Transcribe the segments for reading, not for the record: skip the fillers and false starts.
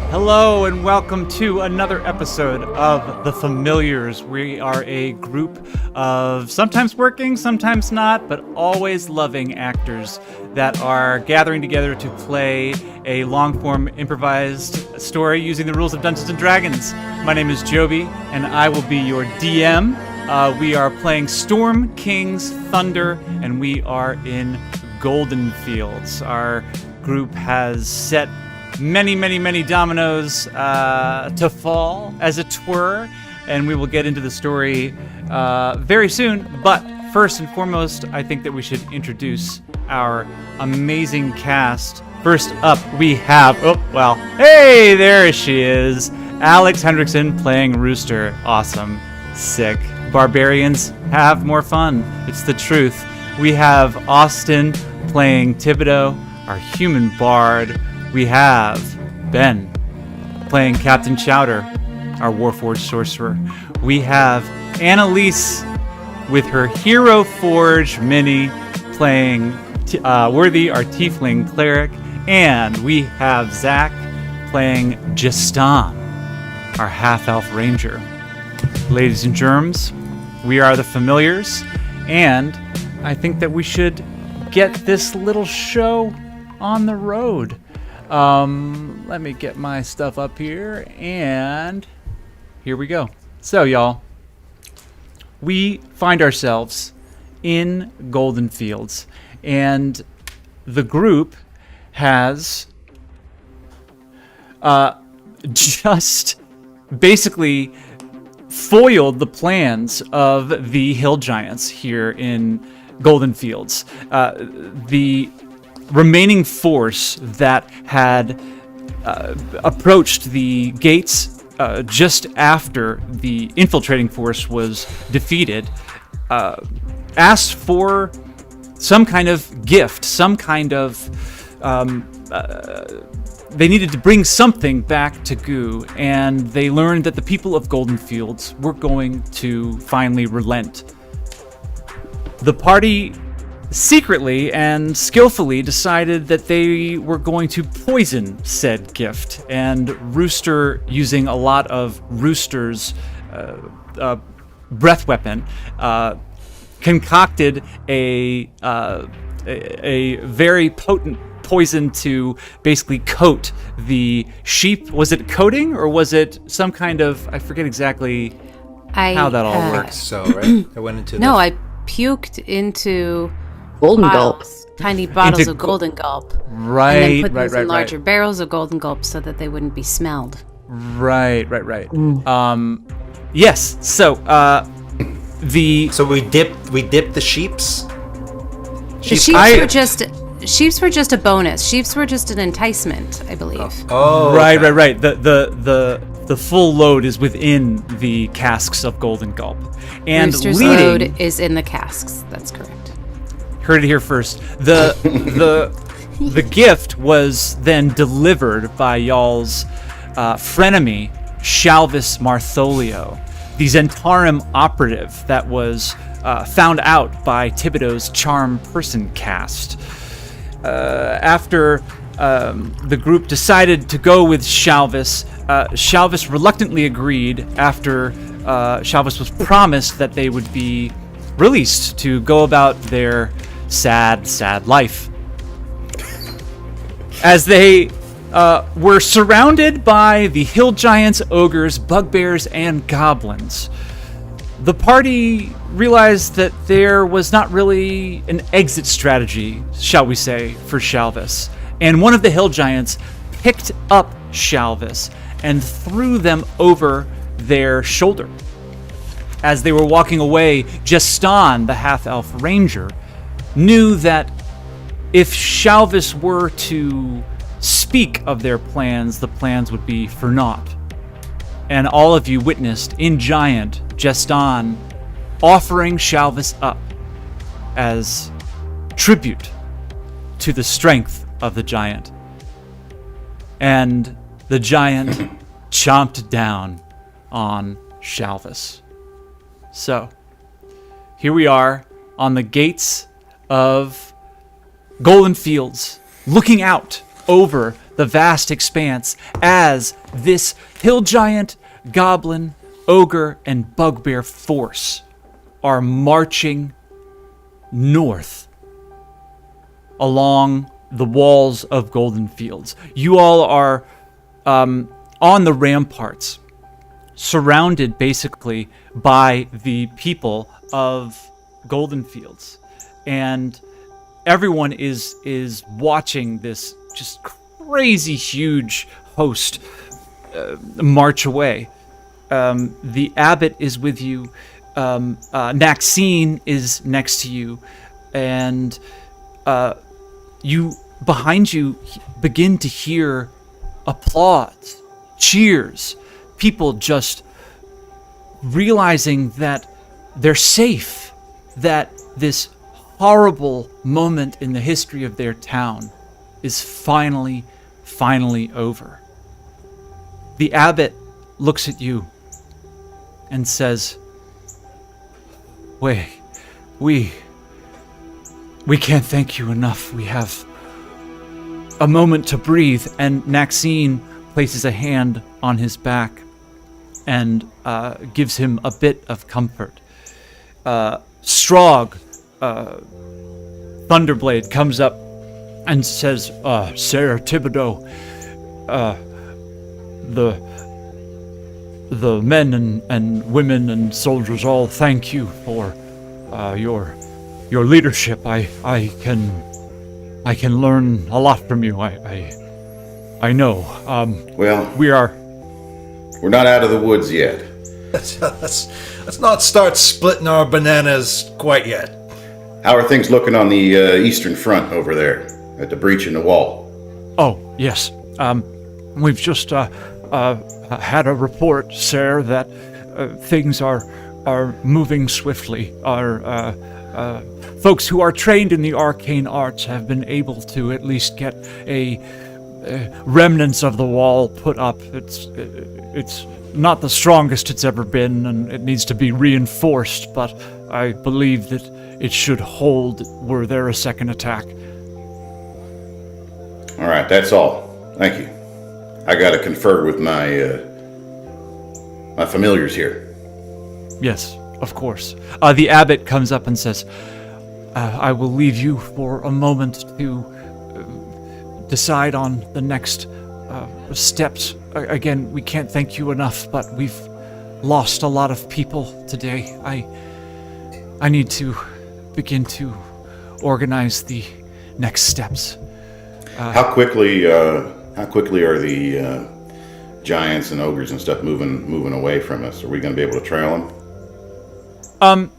Hello and welcome to another episode of The Familiars. We are a group of sometimes working, sometimes not, but always loving actors that are gathering together to play a long-form improvised story using the rules of Dungeons & Dragons. My name is Joby, and I will be your DM. We are playing Storm King's Thunder, and we are in Goldenfields. Our group has set many dominoes to fall, as it were, and we will get into the story very soon. But first and foremost, I think that we should introduce our amazing cast. First up, we have, hey, there she is, Alex Hendrickson playing Rooster. Awesome. Sick. Barbarians, have more fun. It's the truth. We have Austin playing Thibodeau, our human bard. We have Ben playing Captain Chowder, our Warforged sorcerer. We have Annalise with her Hero Forge mini playing Worthy, our Tiefling cleric. And we have Zach playing Jestán, our half-elf ranger. Ladies and germs, we are the Familiars, and I think that we should get this little show on the road. Let me get my stuff up here, and here we go. So, y'all, we find ourselves in Goldenfields, and the group has just basically foiled the plans of the hill giants here in Goldenfields. The remaining force that had approached the gates just after the infiltrating force was defeated asked for some kind of gift, some kind of they needed to bring something back to Goo, and they learned that the people of Goldenfields were going to finally relent. The party secretly and skillfully decided that they were going to poison said gift, and Rooster, using a lot of Rooster's breath weapon, concocted a very potent poison to basically coat the sheep. Was it coating, or was it some kind of, I forget exactly how that all works. So, right? I went into I puked into Golden Gulps. Tiny bottles of Golden Gulp. Right, and then put right, these in larger barrels of Golden Gulp so that they wouldn't be smelled. Right. Yes. So So we dipped the sheeps. The sheeps were just a bonus. Sheeps were just an enticement, I believe. Oh, right. The full load is within the casks of Golden Gulp, and Rooster's load is in the casks. That's correct. Heard it here first. The gift was then delivered by y'all's frenemy, Shalvis Martholio, the Zentarum operative that was found out by Thibodeau's Charm Person cast. After the group decided to go with Shalvis, Shalvis reluctantly agreed after Shalvis was promised that they would be released to go about their sad life. As they were surrounded by the hill giants, ogres, bugbears, and goblins, the party realized that there was not really an exit strategy, shall we say, for Shalvis. And one of the hill giants picked up Shalvis and threw them over their shoulder. As they were walking away, Jestán, the half-elf ranger, knew that if Shalvis were to speak of their plans, the plans would be for naught. And all of you witnessed in giant Jestán offering Shalvis up as tribute to the strength of the giant. And the giant chomped down on Shalvis. So, here we are on the gates of Goldenfields, looking out over the vast expanse as this hill giant, goblin, ogre, and bugbear force are marching north along the walls of Goldenfields. You all are on the ramparts, surrounded basically by the people of Goldenfields, and everyone is watching this just crazy huge host march away. The abbot is with you. Naxine is next to you, and you behind you begin to hear applause, cheers, people just realizing that they're safe, that this horrible moment in the history of their town is finally over. The abbot looks at you and says, "Wait, we can't thank you enough. We have a moment to breathe." And Naxine places a hand on his back and gives him a bit of comfort. Strog, Thunderblade, comes up and says, "Sarah Thibodeau, the men and women and soldiers all thank you for your leadership. I can learn a lot from you. I know. Well, we're not out of the woods yet. Let's not start splitting our bananas quite yet. How are things looking on the eastern front over there at the breach in the wall? Oh, yes. We've just had a report, sir, that things are moving swiftly. Our folks who are trained in the arcane arts have been able to at least get remnants of the wall put up. It's not the strongest it's ever been, and it needs to be reinforced, but I believe that it should hold were there a second attack. All right, that's all. Thank you. I got to confer with my my familiars here. Yes, of course. The abbot comes up and says, I will leave you for a moment to decide on the next steps. Again, we can't thank you enough, but we've lost a lot of people today. I need to begin to organize the next steps. How quickly are the giants and ogres and stuff moving away from us? Are we going to be able to trail them?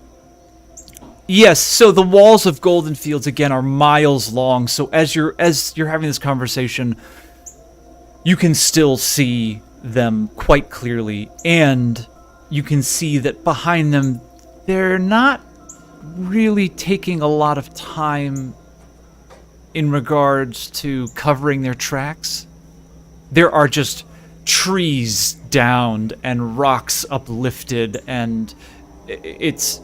Yes. So the walls of Goldenfields again are miles long. So as you're having this conversation, you can still see them quite clearly, and you can see that behind them, they're not really taking a lot of time in regards to covering their tracks. There are just trees downed and rocks uplifted, and it's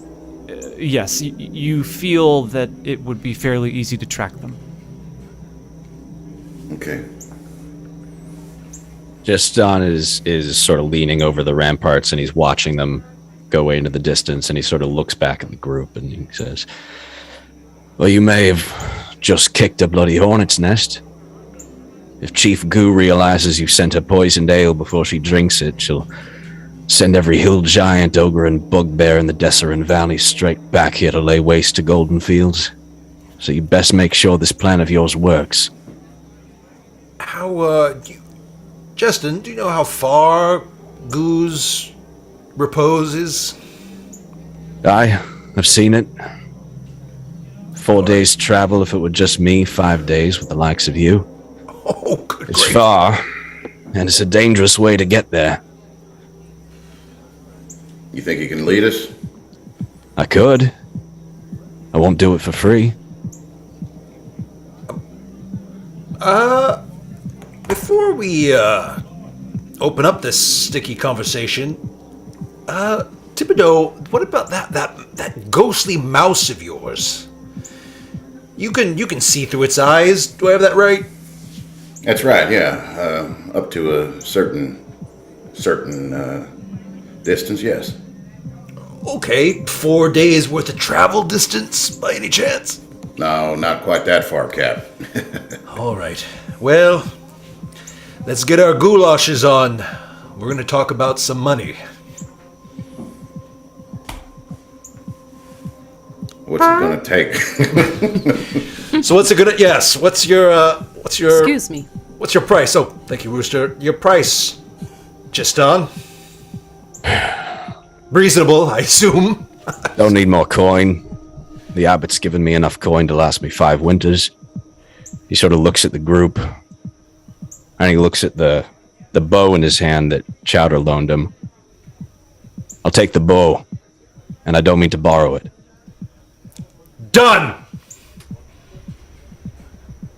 yes, you feel that it would be fairly easy to track them. Okay. Jestán is sort of leaning over the ramparts, and he's watching them go away into the distance, and he sort of looks back at the group and he says, "Well, you may have just kicked a bloody hornet's nest. If Chief Goo realizes you sent her poisoned ale before she drinks it, she'll send every hill giant, ogre, and bugbear in the Dessarin Valley straight back here to lay waste to Goldenfields. So you best make sure this plan of yours works." Jestán, do you know how far Goo's repose is? Aye, I've seen it. 4 days' travel if it were just me, 5 days with the likes of you. Oh, good It's grief. far, and it's a dangerous way to get there. You think you can lead us? I could. I won't do it for free. Before we open up this sticky conversation, Thibodeau, what about that ghostly mouse of yours? You can see through its eyes. Do I have that right? That's right, yeah. Up to a certain distance, yes. Okay, 4 days worth of travel distance, by any chance? No, not quite that far, Cap. All right. Well, let's get our goulashes on. We're going to talk about some money. What's it gonna take? So what's it gonna? Yes. What's your? Excuse me. What's your price? Oh, thank you, Rooster. Your price, Jestán. Reasonable, I assume. Don't need more coin. The abbot's given me enough coin to last me 5 winters. He sort of looks at the group, and he looks at the bow in his hand that Chowder loaned him. I'll take the bow, and I don't mean to borrow it. Done.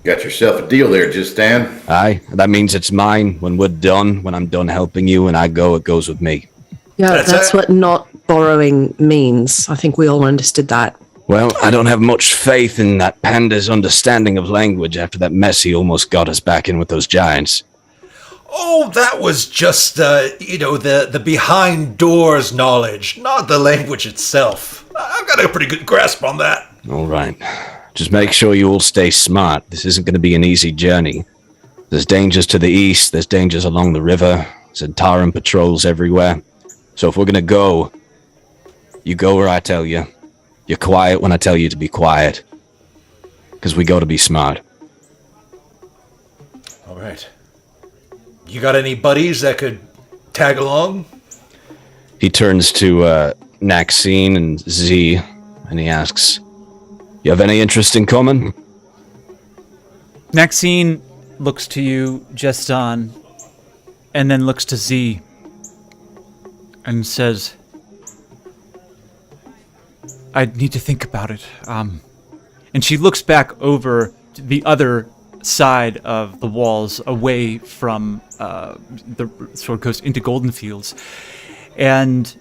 Got yourself a deal there, Jestán. Aye, that means it's mine when we're done. When I'm done helping you and I go, it goes with me. Yeah, that's what not borrowing means. I think we all understood that. Well, I don't have much faith in that panda's understanding of language after that mess he almost got us back in with those giants. Oh, that was just the behind doors knowledge, not the language itself. I've got a pretty good grasp on that. All right. Just make sure you all stay smart. This isn't going to be an easy journey. There's dangers to the east, there's dangers along the river, Zentaran patrols everywhere. So if we're going to go, you go where I tell you. You're quiet when I tell you to be quiet. Because we go to be smart. All right. You got any buddies that could tag along? He turns to Naxine and Z, and he asks, you have any interest in common? Naxine looks to you, Jestán, and then looks to Z and says, I need to think about it. And she looks back over to the other side of the walls, away from the Sword Coast into Goldenfields. And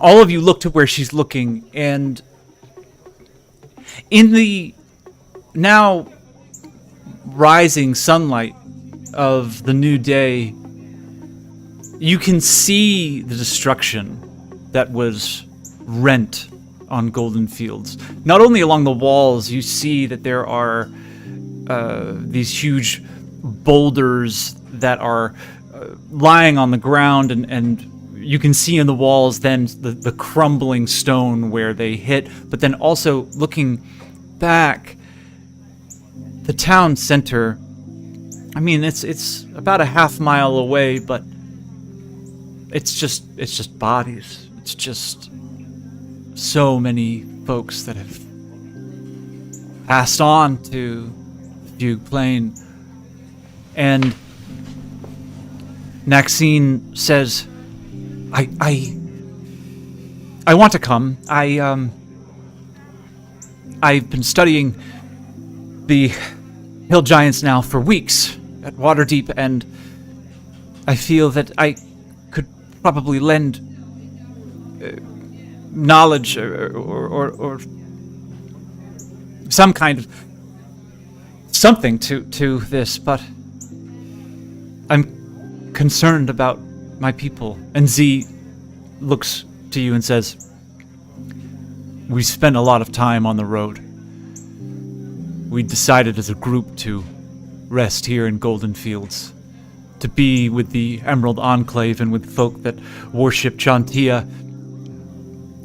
all of you look to where she's looking, and in the now rising sunlight of the new day, you can see the destruction that was rent on Goldenfields. Not only along the walls, you see that there are these huge boulders that are lying on the ground, and you can see in the walls then the crumbling stone where they hit, but then also looking back, the town center, I mean, it's about a half mile away, but it's just bodies. It's just so many folks that have passed on to Fugue Plain. And Naxine says, I want to come. I've been studying the hill giants now for weeks at Waterdeep, and I feel that I could probably lend knowledge or some kind of something to this, but I'm concerned about my people. And Z looks to you and says, we spent a lot of time on the road. We decided as a group to rest here in Goldenfields, to be with the Emerald Enclave and with folk that worship Chantia.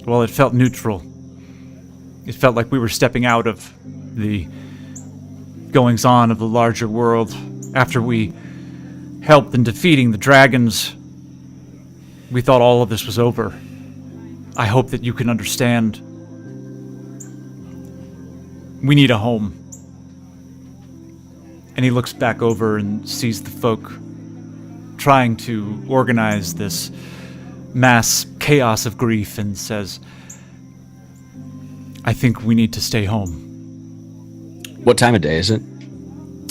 Well, it felt neutral. It felt like we were stepping out of the goings-on of the larger world. After we helped in defeating the dragons, we thought all of this was over. I hope that you can understand. We need a home. And he looks back over and sees the folk trying to organize this mass chaos of grief and says, I think we need to stay home. What time of day is it?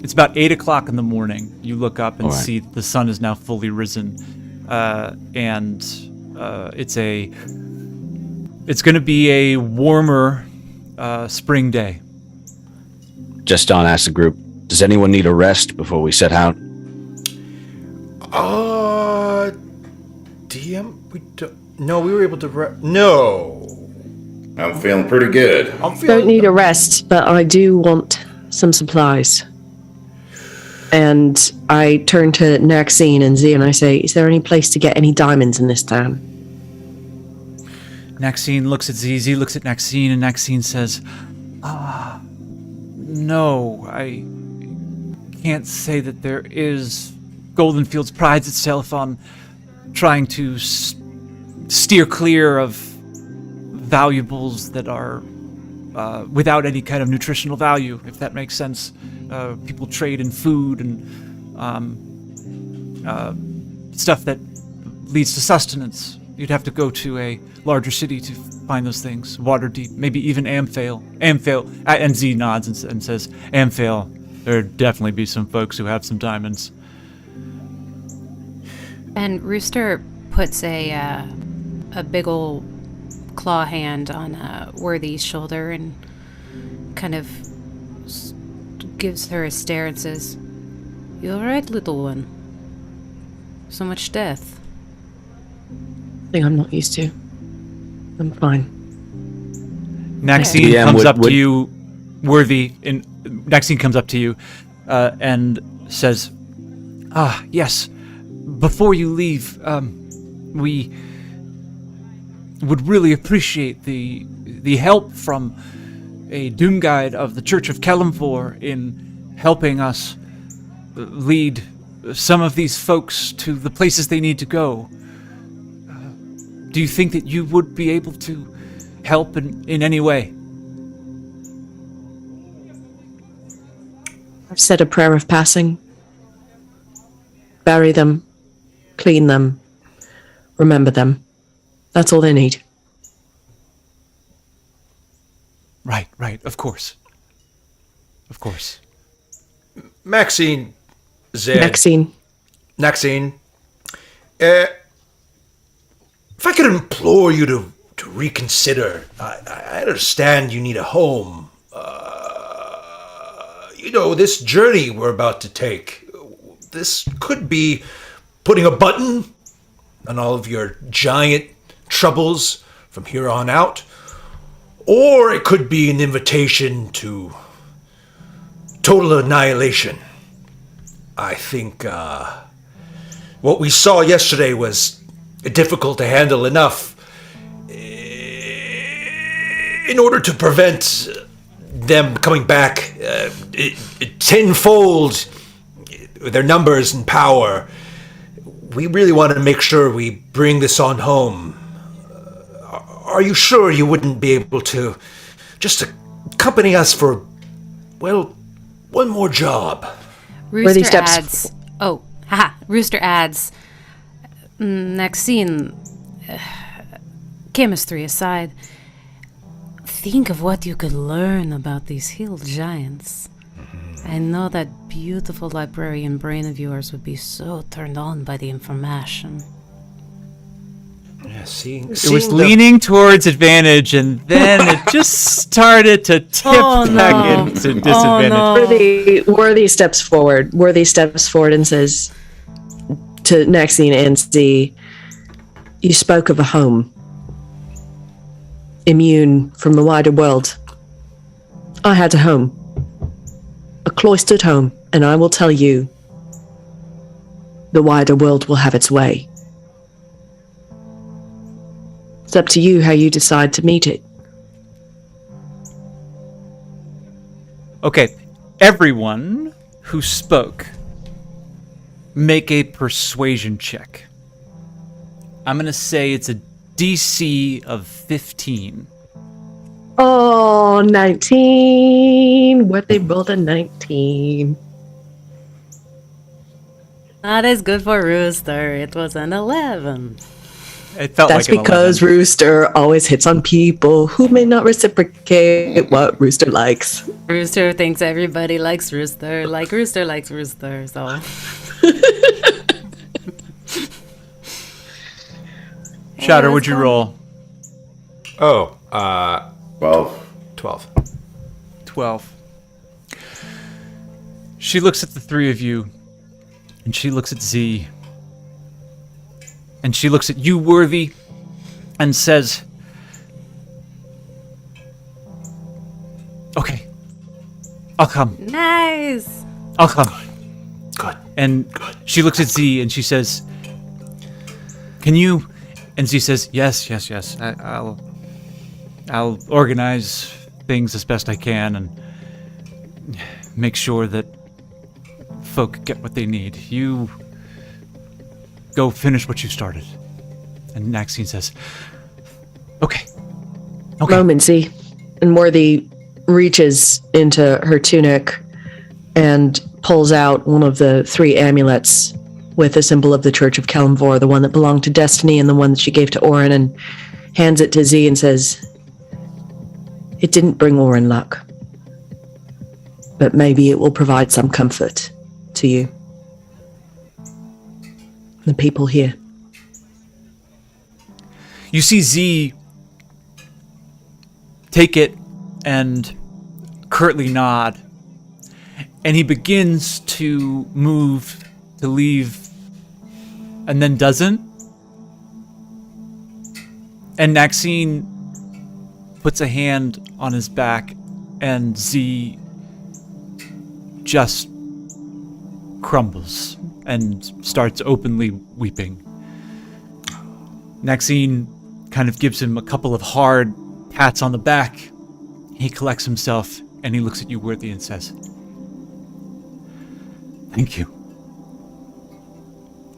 It's about 8 o'clock in the morning. You look up and All right. see the sun is now fully risen. And it's going to be a warmer spring day. Jestán asks the group, Does anyone need a rest before we set out? DM, we were able to no. I'm feeling pretty good. Don't need a rest, but I do want some supplies. And I turn to Naxine and Z and I say, is there any place to get any diamonds in this town? Naxine looks at Z, Z looks at Naxine, and Naxine says, no, I can't say that there is. Goldenfields prides itself on trying to steer clear of valuables that are without any kind of nutritional value, if that makes sense. People trade in food and stuff that leads to sustenance. You'd have to go to a larger city to find those things. Waterdeep, maybe even Amphale. And Z nods and says, Amphale, there'd definitely be some folks who have some diamonds. And Rooster puts a big ol' claw hand on Worthy's shoulder and kind of gives her a stare and says, "You all right, little one? So much death." Thing I'm not used to. I'm fine. Naxine comes up to you, Worthy, and Naxine comes up to you and says, yes, before you leave, we would really appreciate the help from a Doom Guide of the Church of Kelemvor in helping us lead some of these folks to the places they need to go. Do you think that you would be able to help in any way? I've said a prayer of passing. Bury them, clean them, remember them. That's all they need. Right, of course. Of course. Maxine, Zed. Naxine. If I could implore you to reconsider, I understand you need a home. This journey we're about to take, this could be putting a button on all of your giant troubles from here on out, or it could be an invitation to total annihilation. I think what we saw yesterday was difficult to handle enough in order to prevent them coming back tenfold their numbers and power. We really want to make sure we bring this on home. Are you sure you wouldn't be able to just accompany us for, well, one more job? Rooster adds... Rooster adds... Naxine, chemistry aside, think of what you could learn about these hill giants. I know that beautiful librarian brain of yours would be so turned on by the information. Yeah, it was leaning towards advantage, and then it just started to tip back into disadvantage. Worthy steps forward. And says to Naxine and Z, you spoke of a home, immune from the wider world. I had a home, a cloistered home, and I will tell you, the wider world will have its way. It's up to you how you decide to meet it. Okay, everyone who spoke, make a persuasion check. I'm going to say it's a DC of 15. Oh, 19. What they rolled a 19. Not as good for Rooster. It was an 11. It felt That's like an because 11. Rooster always hits on people who may not reciprocate what Rooster likes. Rooster thinks everybody likes Rooster, like Rooster likes Rooster, so... Shatter, what'd you roll? 12. 12. She looks at the three of you, and she looks at Z, and she looks at you, Worthy, and says, "Okay, I'll come. Nice. I'll come." Good. And she looks at Z and she says, "Can you?" And Z says, "Yes. I'll organize things as best I can and make sure that folk get what they need. You go finish what you started." And Maxine says, "Okay. Moment, Z. And Worthy reaches into her tunic and pulls out one of the 3 amulets with the symbol of the Church of Kalimvor, the one that belonged to Destiny and the one that she gave to Orin, and hands it to Z and says, "It didn't bring Orin luck, but maybe it will provide some comfort to you. The people here." You see Z take it and curtly nod, and he begins to move to leave, and then doesn't. And Maxine puts a hand on his back, and Z just crumbles and starts openly weeping. Maxine kind of gives him a couple of hard pats on the back. He collects himself, and he looks at you, Worthy, and says, "Thank you."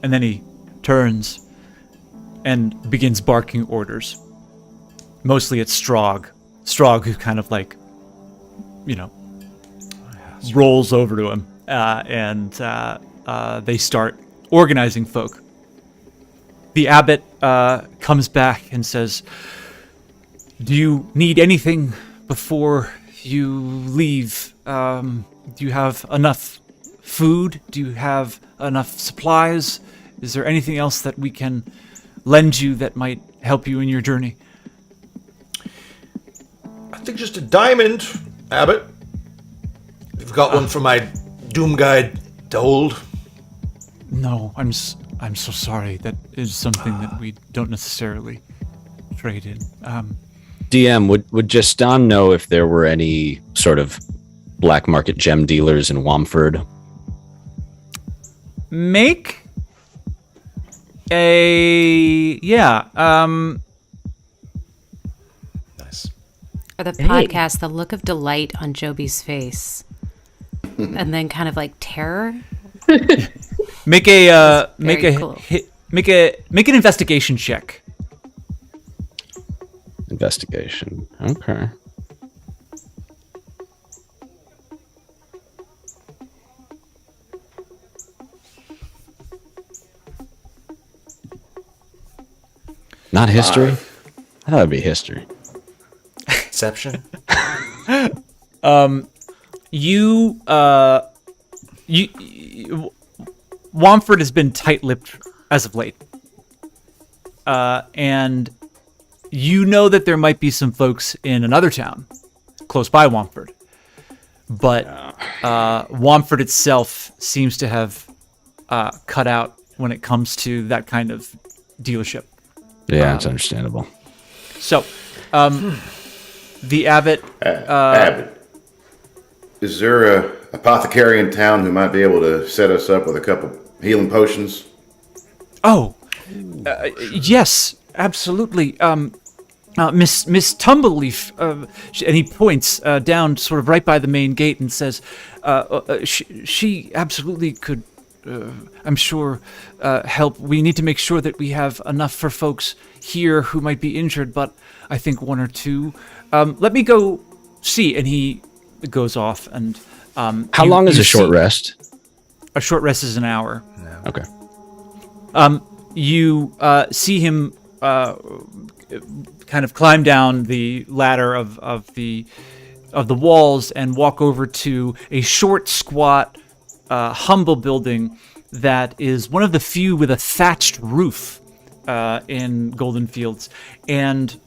And then he turns and begins barking orders. Mostly it's Strog. Strog, who kind of like, rolls over to him, and they start organizing folk. The abbot comes back and says, "Do you need anything before you leave? Do you have enough food? Do you have enough supplies? Is there anything else that we can lend you that might help you in your journey?" I think just a diamond, Abbot. You've got one for my Doom Guide to hold. No, I'm so sorry. That is something that we don't necessarily trade in. DM, would Jestán know if there were any sort of black market gem dealers in Wamford? Make a Nice. Or the podcast, the look of delight on Joby's face, and then kind of like terror. make a cool. make an investigation check. Investigation. Okay. Not history? I thought it'd be history. Exception. Wamford has been tight-lipped as of late. And you know that there might be some folks in another town close by Wamford. But Wamford itself seems to have cut out when it comes to that kind of dealership. Yeah, it's understandable. So, the abbot... Abbot, is there a apothecary in town who might be able to set us up with a couple healing potions? Oh, yes, absolutely. Miss Tumbleleaf, and he points down sort of right by the main gate and says, she absolutely could, I'm sure, help. We need to make sure that we have enough for folks here who might be injured, but I think 1 or 2. Let me go see. And he goes off. And how long is a short rest? A short rest is an hour. Okay. You see him kind of climb down the ladder of the walls and walk over to a short, squat, humble building that is one of the few with a thatched roof in Goldenfields. And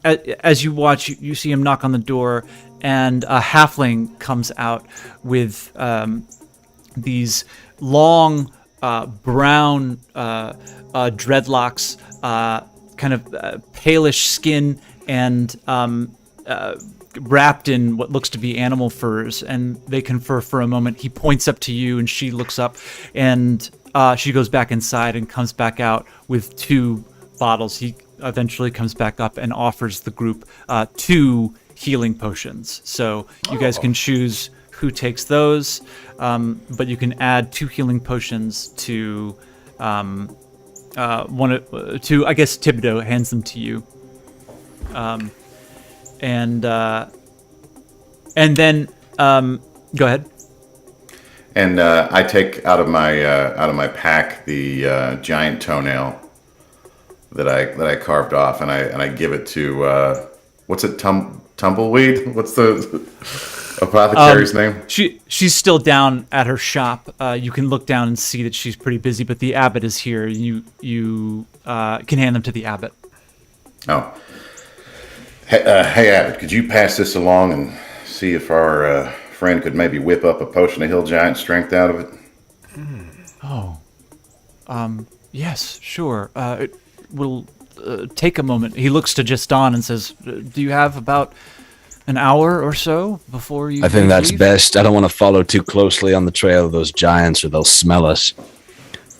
as you watch, you see him knock on the door, and a halfling comes out with these long brown dreadlocks, kind of palish skin, and wrapped in what looks to be animal furs, and they confer for a moment. He points up to you, and she looks up, and she goes back inside and comes back out with 2 bottles. He eventually comes back up and offers the group 2 healing potions. So you guys can choose who takes those, but you can add 2 healing potions to I guess Thibodeau hands them to you. And then go ahead. And I take out of my pack the giant toenail that I carved off, and I give it to what's it, Tumbleweed? What's the apothecary's name? She's still down at her shop. You can look down and see that she's pretty busy, but the abbot is here. You can hand them to the abbot. Oh. Hey, Abbott, could you pass this along and see if our friend could maybe whip up a potion of hill giant strength out of it? Yes, sure. It will take a moment. He looks to Jestán and says, do you have about an hour or so before you I think that's leave? best. I don't want to follow too closely on the trail of those giants or they'll smell us.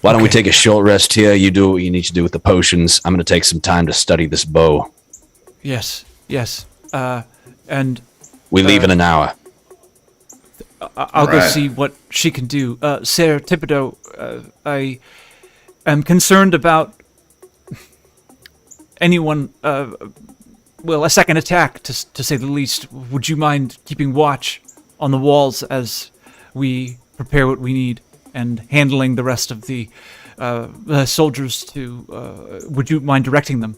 Why don't we take a short rest here? You do what you need to do with the potions. I'm going to take some time to study this bow. Yes. And We leave in an hour. I'll go Right. see what she can do. Sir Thibodeau, I am concerned about anyone, a second attack, to say the least. Would you mind keeping watch on the walls as we prepare what we need and handling the rest of the soldiers would you mind directing them?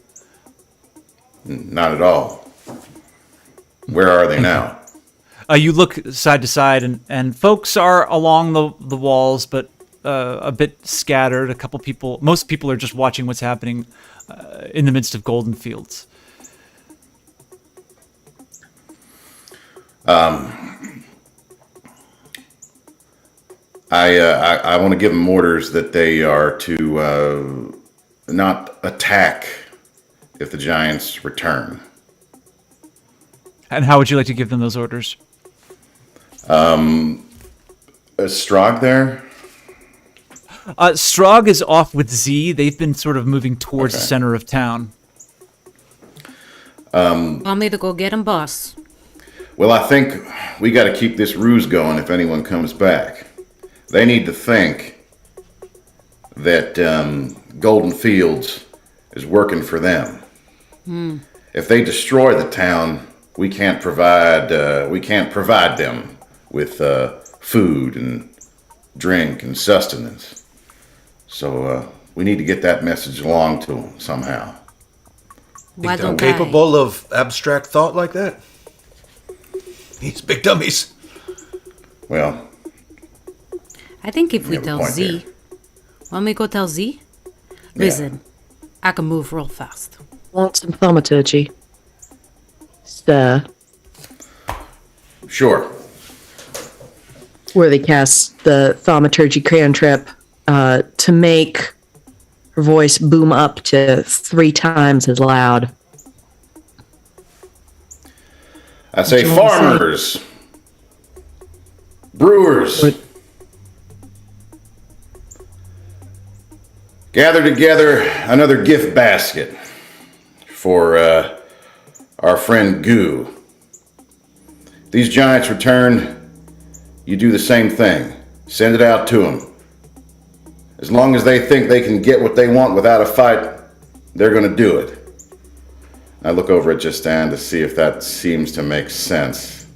Not at all. Where are they now? You look side to side, and folks are along the walls, but a bit scattered. Most people are just watching what's happening in the midst of Goldenfields. I want to give them orders that they are to not attack if the giants return. And how would you like to give them those orders? Is Strog there? Strog is off with Z. They've been sort of moving towards the center of town. Want me to go get him, boss? Well, I think we got to keep this ruse going if anyone comes back. They need to think that Goldenfields is working for them. If they destroy the town, we can't provide them with food and drink and sustenance. So we need to get that message along to them somehow. Why Think they're don't capable of abstract thought like that? These big dummies. Well, I think if we have a tell point Z, there. want me to go tell Z? Listen, I can move real fast. Want some thaumaturgy? Sir. sure. Where they cast the thaumaturgy cantrip to make her voice boom up to 3 times as loud. I say you want to say? farmers, brewers, What- gather together another gift basket for our friend Goo. These giants return, you do the same thing. Send it out to them. As long as they think they can get what they want without a fight, they're going to do it. I look over at Jestán to see if that seems to make sense.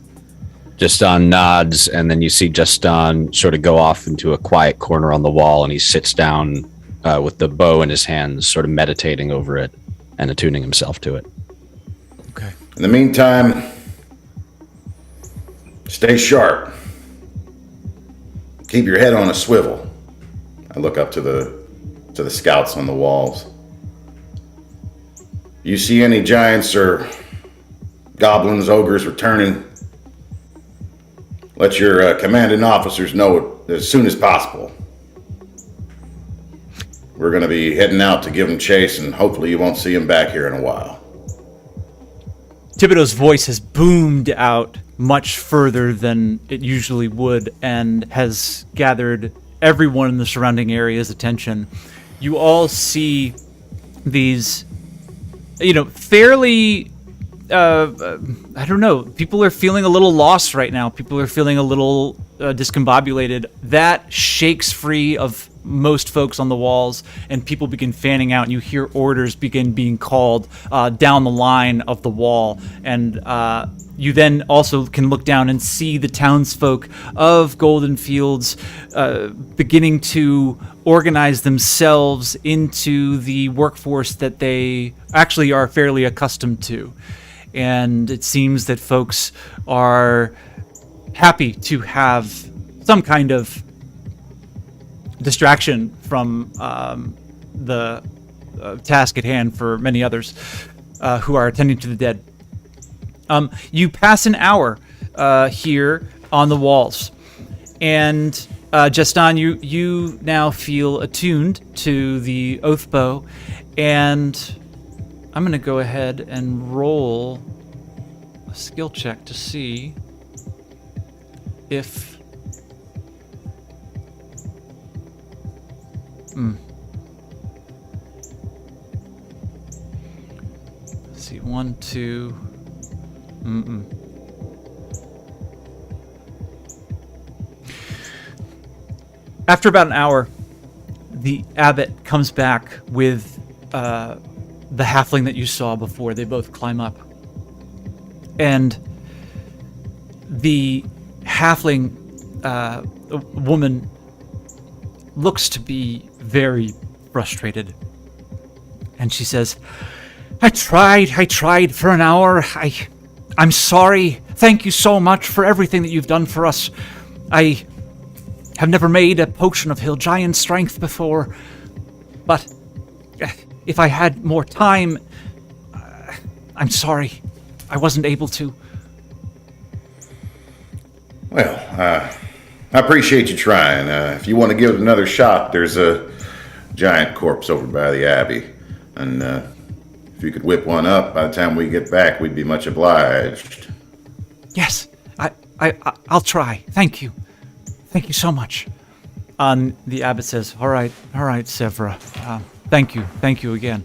Jestán nods, and then you see Jestán sort of go off into a quiet corner on the wall, and he sits down with the bow in his hands, sort of meditating over it and attuning himself to it. Okay. In the meantime, stay sharp. Keep your head on a swivel. I look up to the scouts on the walls. You see any giants or goblins, ogres returning, let your commanding officers know it as soon as possible. We're going to be heading out to give them chase, and hopefully you won't see them back here in a while. Thibodeau's voice has boomed out much further than it usually would and has gathered everyone in the surrounding area's attention. You all see these, fairly, I don't know, people are feeling a little lost right now. People are feeling a little discombobulated. That shakes free of most folks on the walls, and people begin fanning out, and you hear orders begin being called down the line of the wall. And you then also can look down and see the townsfolk of Goldenfields beginning to organize themselves into the workforce that they actually are fairly accustomed to. And it seems that folks are happy to have some kind of distraction from the task at hand for many others who are attending to the dead. You pass an hour here on the walls, and Jestán, you now feel attuned to the oath bow, and I'm going to go ahead and roll a skill check to see if let's see, 1, 2. After about an hour, the abbot comes back with the halfling that you saw before. They both climb up, and the halfling woman looks to be very frustrated, and she says, I tried for an hour. I'm sorry. Thank you so much for everything that you've done for us. I have never made a potion of hill giant strength before, but if I had more time, I'm sorry. I wasn't able to. Well, I appreciate you trying. If you want to give it another shot, there's a giant corpse over by the abbey, and if you could whip one up by the time we get back, we'd be much obliged. Yes, I'll try. Thank you. Thank you so much. The abbot says, all right, Severa. Thank you again.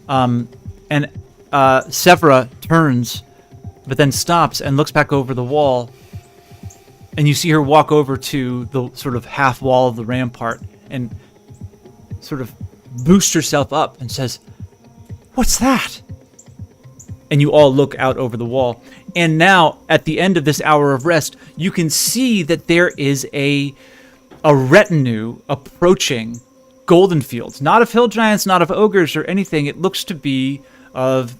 And Severa turns, but then stops and looks back over the wall, and you see her walk over to the sort of half wall of the rampart and sort of boost herself up and says, what's that? And you all look out over the wall. And now, at the end of this hour of rest, you can see that there is a retinue approaching Goldenfields. Not of hill giants, not of ogres or anything. It looks to be of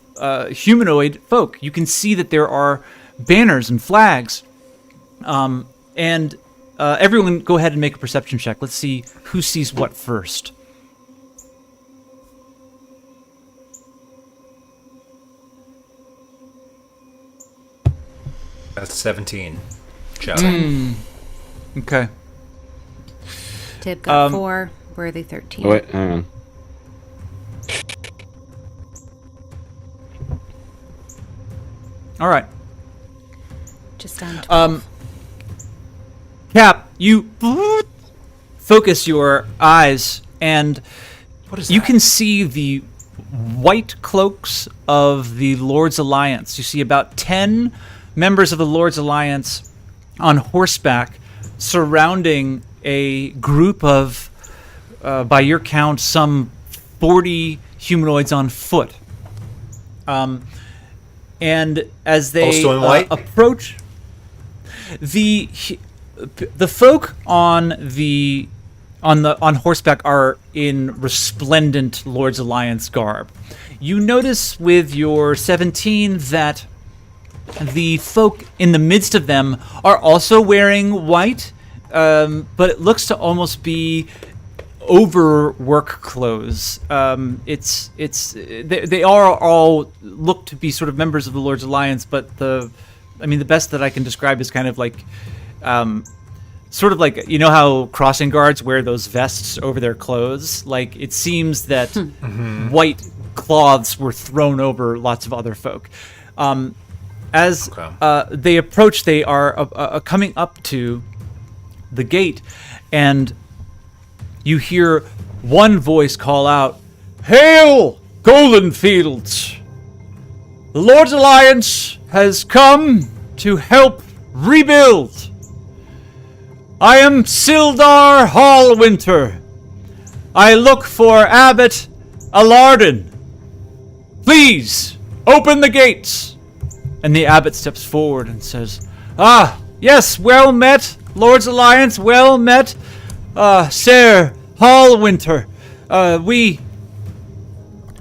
humanoid folk. You can see that there are banners and flags. And everyone go ahead and make a perception check. Let's see who sees what first. That's 17. Shouting. Okay. Tib got 4, Worthy 13. Wait, hang on. All right. Just on 12. Cap, you focus your eyes, and you can see the white cloaks of the Lord's Alliance. You see about 10 members of the Lord's Alliance on horseback surrounding a group of, by your count, some 40 humanoids on foot. And as they Also in white? approach, the folk on horseback are in resplendent Lord's Alliance garb. You notice with your 17 that the folk in the midst of them are also wearing white, but it looks to almost be over work clothes. They are all look to be sort of members of the Lord's Alliance, but the best that I can describe is kind of like sort of like, you know how crossing guards wear those vests over their clothes? Like, it seems that white cloths were thrown over lots of other folk. As they approach, they are coming up to the gate, and you hear one voice call out, "Hail, Goldenfields! The Lord's Alliance has come to help rebuild. I am Sildar Hallwinter. I look for Abbot Alardin. Please, open the gates." And the abbot steps forward and says, "Ah, yes, well met, Lord's Alliance, well met. Sir Hallwinter, we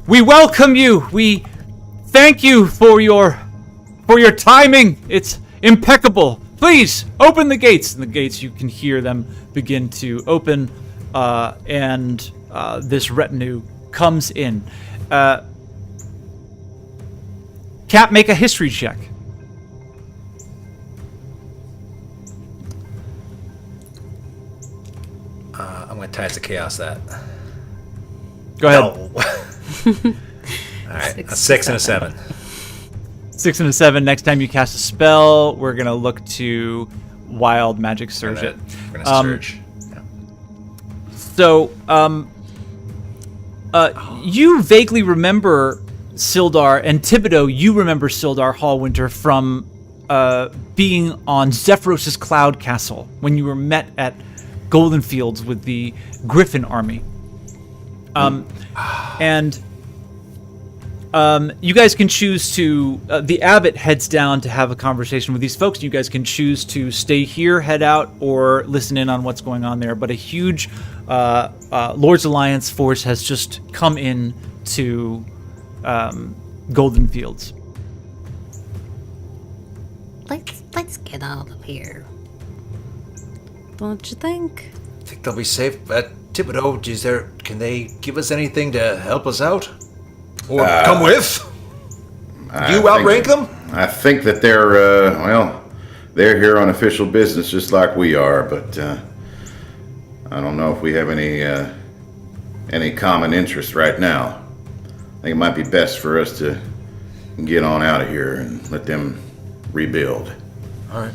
welcome you. We thank you for your timing. It's impeccable. Please, open the gates." And the gates, you can hear them begin to open, and this retinue comes in. Cap, make a history check. I'm going to Tides of Chaos that. Go ahead. No. All right, a 6 and a 7. 6 and a 7. Next time you cast a spell, we're going to look to Wild Magic Surge it. We're going to surge. Yeah. So, you vaguely remember Sildar, and Thibodeau, you remember Sildar Hallwinter from being on Zephyros' Cloud Castle when you were met at Goldenfields with the Griffin army. And you guys can choose to... the abbot heads down to have a conversation with these folks. You guys can choose to stay here, head out, or listen in on what's going on there. But a huge Lord's Alliance force has just come in to Goldenfields. Let's get out of here. Don't you think? I think they'll be safe. Thibodeau, can they give us anything to help us out? Or come with? Do you outrank them? I think that they're here on official business just like we are, but I don't know if we have any common interest right now. I think it might be best for us to get on out of here and let them rebuild. All right.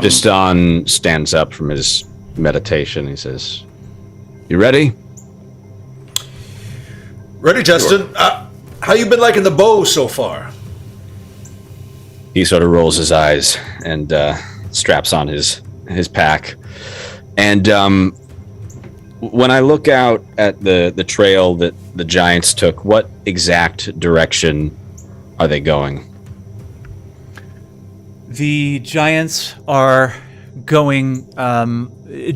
Jestán stands up from his meditation. He says, "You ready?" Ready, Jestán. How you been liking the bow so far? He sort of rolls his eyes and straps on his pack. And when I look out at the trail that the giants took, what exact direction are they going? The giants are going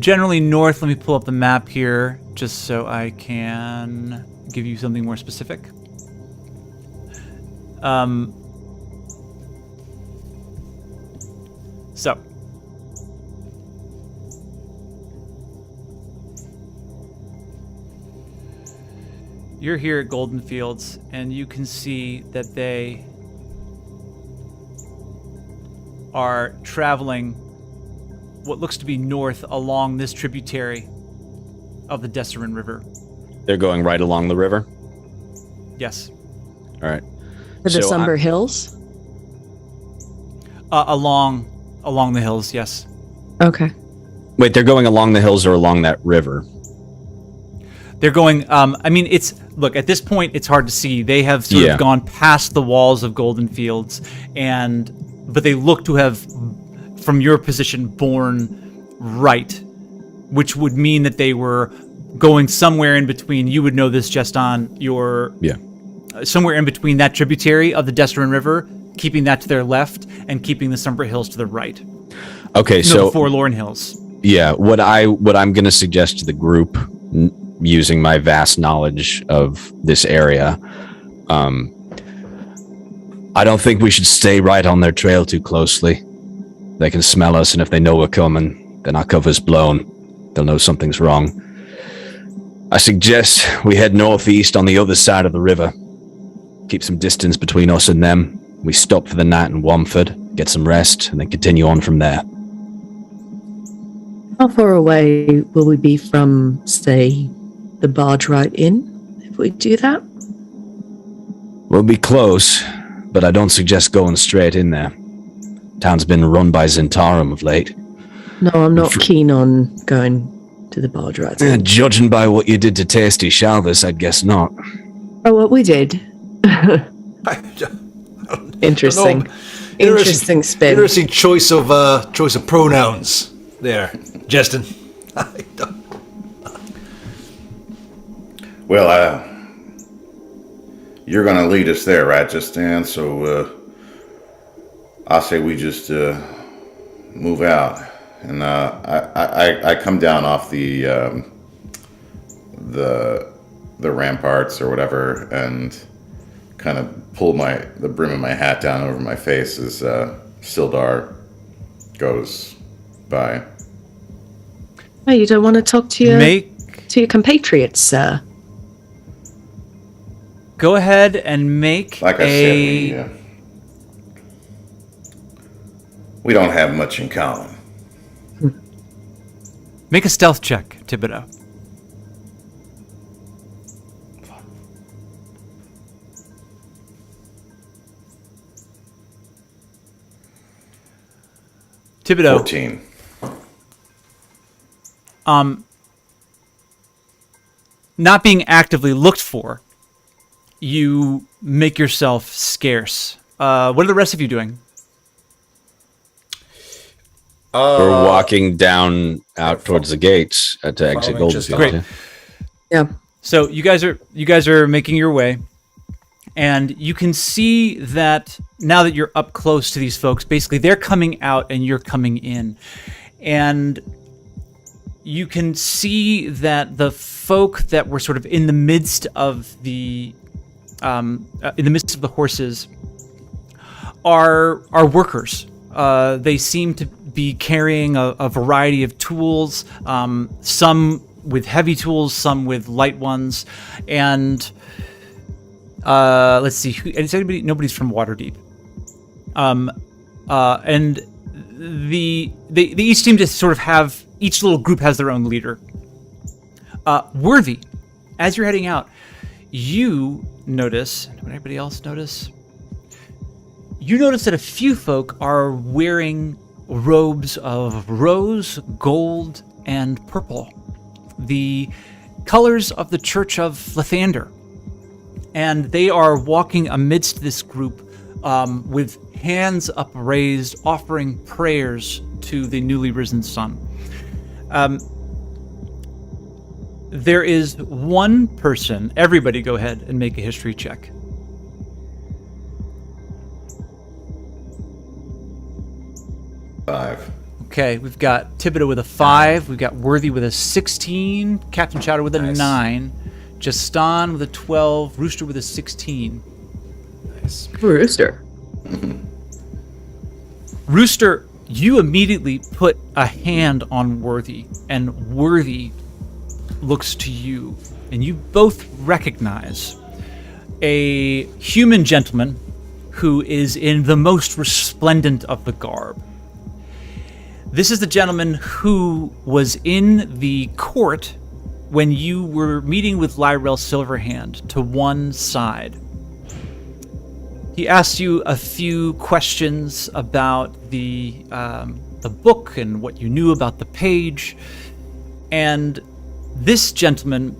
generally north. Let me pull up the map here just so I can give you something more specific. So you're here at Goldenfields, and you can see that they are traveling what looks to be north along this tributary of the Dessarin River. They're going right along the river? Yes. All right. The December Hills? Along the hills, yes. Okay. Wait, they're going along the hills or along that river? They're going, look, at this point, it's hard to see. They have sort of gone past the walls of Goldenfields, but they look to have, from your position, borne right, which would mean that they were going somewhere in between. You would know this, Jestán. Somewhere in between that tributary of the Dessarin River, keeping that to their left, and keeping the Sumber Hills to the right. Okay, so the Forlorn Hills. Yeah, what I'm going to suggest to the group, using my vast knowledge of this area, I don't think we should stay right on their trail too closely. They can smell us, and if they know we're coming, then our cover's blown. They'll know something's wrong. I suggest we head northeast on the other side of the river. Keep some distance between us and them. We stop for the night in Womford, get some rest, and then continue on from there. How far away will we be from, say, the Bargewright Inn, if we do that? We'll be close, but I don't suggest going straight in there. Town's been run by Zentarum of late. No, I'm not keen on going to the Bargewright Inn. Judging by what you did to Tasty Shalvis, I'd guess not. Oh, what we did. Interesting. Interesting spin. Interesting choice of pronouns there, Jestán. Well, you're gonna lead us there, right, Jestán? So, I say we just move out, and I come down off the ramparts or whatever, and kind of pull the brim of my hat down over my face as Sildar goes by. Oh, you don't want to talk to your compatriots, sir? Go ahead and make Like I said, we don't have much in common. Make a stealth check, Thibodeau. Thibodeau. 14. Not being actively looked for, you make yourself scarce. What are the rest of you doing? We're walking down out towards the gates to exit Goldenfields. Great. Yeah. So you guys are making your way, and you can see that now that you're up close to these folks, basically they're coming out and you're coming in, and you can see that the folk that were sort of in the midst of the horses are workers. They seem to be carrying a variety of tools, some with heavy tools, some with light ones, and let's see. Is anybody? Nobody's from Waterdeep. And they each seem to sort of have, each little group has their own leader. Worthy, as you're heading out, you notice. Did anybody else notice? You notice that a few folk are wearing robes of rose, gold, and purple, the colors of the Church of Lathander. And they are walking amidst this group with hands upraised, offering prayers to the newly risen sun. There is one person. Everybody go ahead and make a history check. Okay, we've got Thibodeau with a 5. We've got Worthy with a 16. Captain Chowder with a 9. Jestán with a 12. Rooster with a 16. Nice. Rooster. Rooster, you immediately put a hand on Worthy, and Worthy looks to you, and you both recognize a human gentleman who is in the most resplendent of the garb. This is the gentleman who was in the court when you were meeting with Lyrel Silverhand to one side. He asked you a few questions about the book and what you knew about the page. And this gentleman,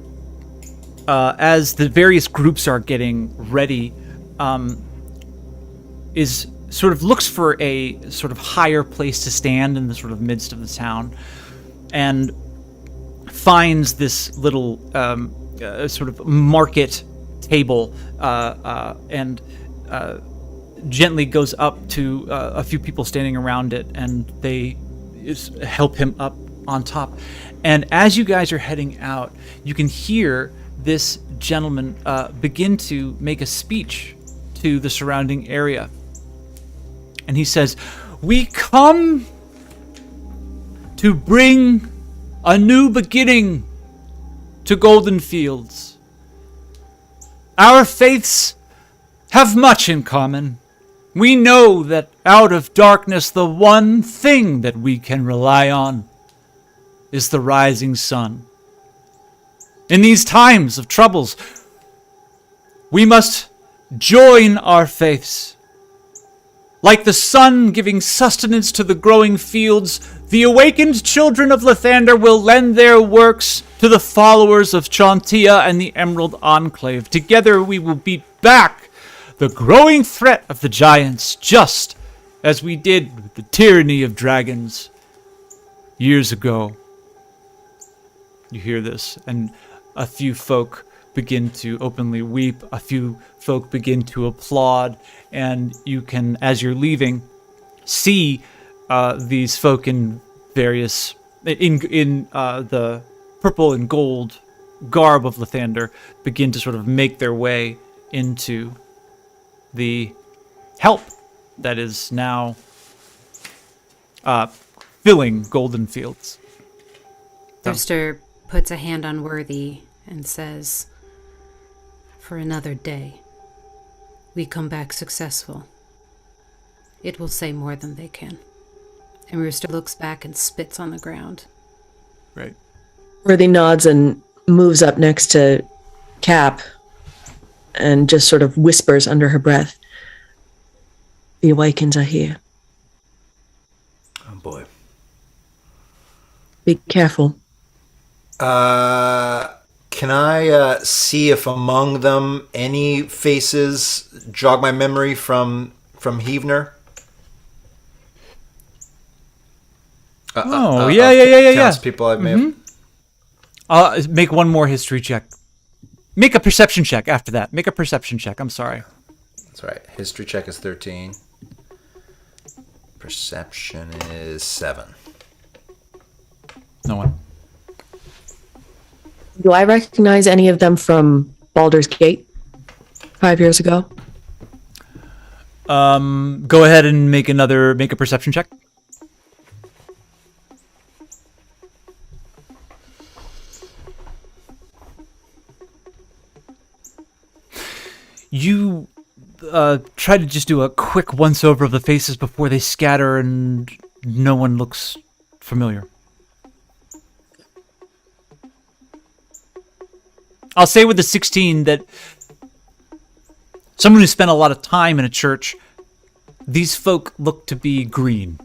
as the various groups are getting ready, is sort of looks for a sort of higher place to stand in the sort of midst of the town, and finds this little sort of market table and gently goes up to a few people standing around it, and they help him up on top. And as you guys are heading out, you can hear this gentleman begin to make a speech to the surrounding area. And he says, "We come to bring a new beginning to Goldenfields. Our faiths have much in common. We know that out of darkness, the one thing that we can rely on is the rising sun. In these times of troubles, we must join our faiths. Like the sun giving sustenance to the growing fields, the awakened children of Lathander will lend their works to the followers of Chauntea and the Emerald Enclave. Together we will beat back the growing threat of the giants, just as we did with the tyranny of dragons years ago. You hear this, and a few folk begin to openly weep. A few folk begin to applaud, and you can, as you're leaving, see these folk in various in the purple and gold garb of Lathander begin to sort of make their way into the help that is now filling Goldenfields. Brewster puts a hand on Worthy and says, "For another day, we come back successful. It will say more than they can." And Rooster looks back and spits on the ground. Right. Worthy nods and moves up next to Cap and just sort of whispers under her breath, "The Awakens are here. Oh boy. Be careful." Can I see if among them any faces jog my memory from Heavner? Yeah. Townspeople I may have. Make one more history check. Make a perception check after that. Make a perception check. I'm sorry. That's right. History check is 13. Perception is 7. No one. Do I recognize any of them from Baldur's Gate 5 years ago? Go ahead and make a perception check. You try to just do a quick once-over of the faces before they scatter, and no one looks familiar. I'll say with the 16 that someone who spent a lot of time in a church, these folk look to be green.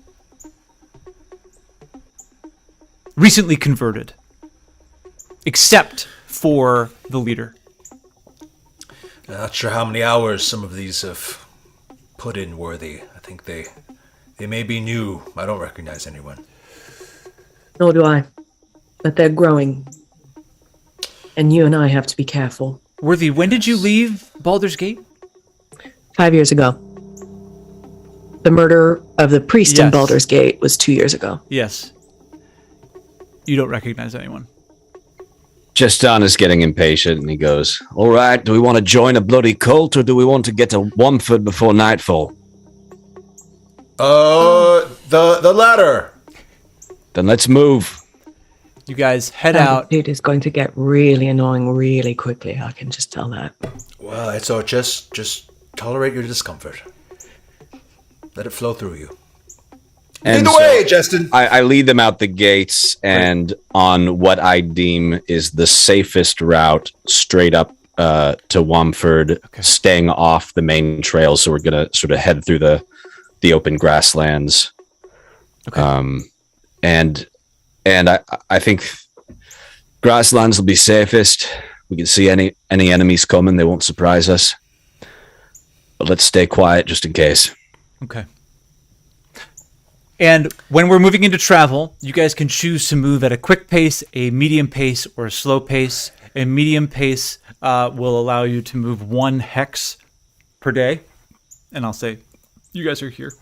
Recently converted. Except for the leader. Not sure how many hours some of these have put in, Worthy. I think they may be new. I don't recognize anyone. Nor do I. But they're growing. And you and I have to be careful. Worthy, when did you leave Baldur's Gate? 5 years ago. The murder of the priest in Baldur's Gate was 2 years ago. Yes. You don't recognize anyone. Jestán is getting impatient, and he goes, "All right, do we want to join a bloody cult, or do we want to get to Wamford before nightfall?" The latter. Then let's move. You guys head out. It is going to get really annoying really quickly. I can just tell that. Well, it's all just tolerate your discomfort. Let it flow through you. And Lead the way, Jestán. I lead them out the gates, and on what I deem is the safest route straight up to Wamford, staying off the main trail. So we're going to sort of head through the open grasslands. Okay. And I think grasslands will be safest. We can see any enemies coming. They won't surprise us. But let's stay quiet just in case. Okay. And when we're moving into travel, you guys can choose to move at a quick pace, a medium pace, or a slow pace. A medium pace will allow you to move 1 hex per day. And I'll say, you guys are here.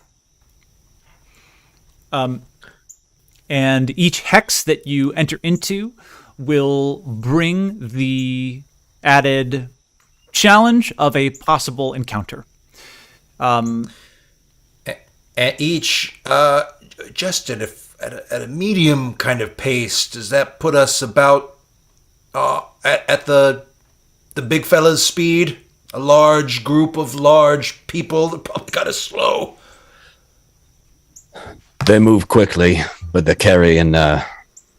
And each hex that you enter into will bring the added challenge of a possible encounter. At each, just at a medium kind of pace, does that put us about at the big fella's speed? A large group of large people that probably got us slow. They move quickly, but they're carrying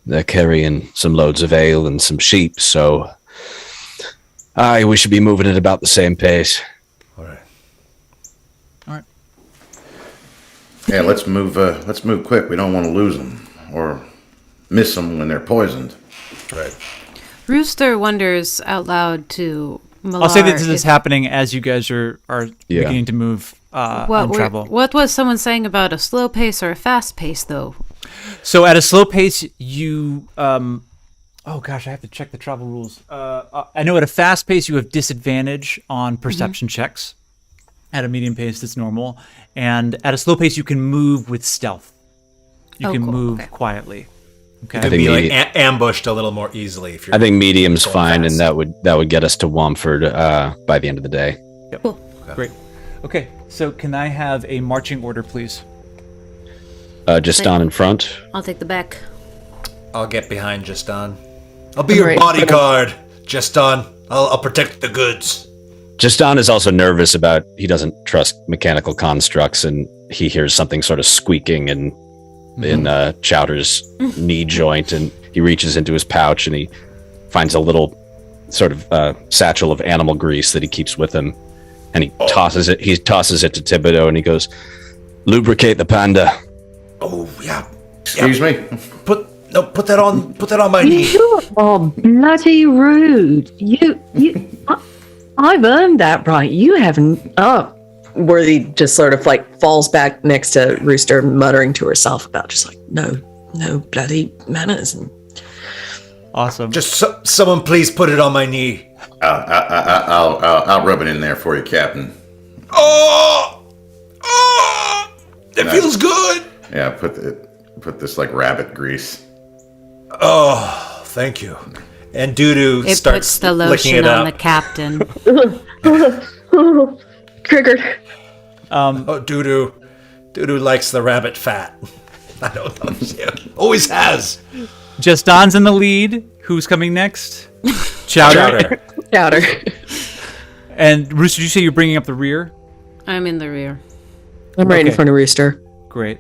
they're carrying some loads of ale and some sheep, so we should be moving at about the same pace. All right. Yeah, let's move quick. We don't want to lose them or miss them when they're poisoned. Right. Rooster wonders out loud to Malar. I'll say that this is happening as you guys are beginning to move and What travel. what was someone saying about a slow pace or a fast pace, though? So at a slow pace, you oh gosh, I have to check the travel rules. I know at a fast pace you have disadvantage on perception checks. At a medium pace, that's normal. And at a slow pace, you can move with stealth. You can move quietly. Okay. You could be like ambushed a little more easily if you're. I think medium's fine, fast. and that would get us to Womford by the end of the day. Yep. Cool. Great. Okay, so can I have a marching order, please? Jestán in front. I'll take the back. I'll get behind Jestán. I'll be your bodyguard, Jestán. I'll protect the goods. Jestán is also nervous about, he doesn't trust mechanical constructs, and he hears something sort of squeaking in Chowder's knee joint, and he reaches into his pouch and he finds a little sort of satchel of animal grease that he keeps with him, and he tosses it to Thibodeau, and he goes, "Lubricate the panda." Oh yeah. Excuse me? Put that on my knee. You are bloody rude. I've earned that right. You haven't. Oh, Worthy just sort of like falls back next to Rooster, muttering to herself about just like no bloody manners. Awesome. Just someone please put it on my knee. I'll rub it in there for you, Captain. Oh, it feels good. Yeah, put this like rabbit grease. Oh, thank you. And Doodoo It starts puts the licking lotion it on up. the captain. Triggered. Oh, Doodoo likes the rabbit fat. I don't know. Yeah, always has. Jestán's in the lead. Who's coming next? Chowder. Chowder. And Rooster, did you say you're bringing up the rear? I'm in the rear. I'm right in front of Rooster. Great.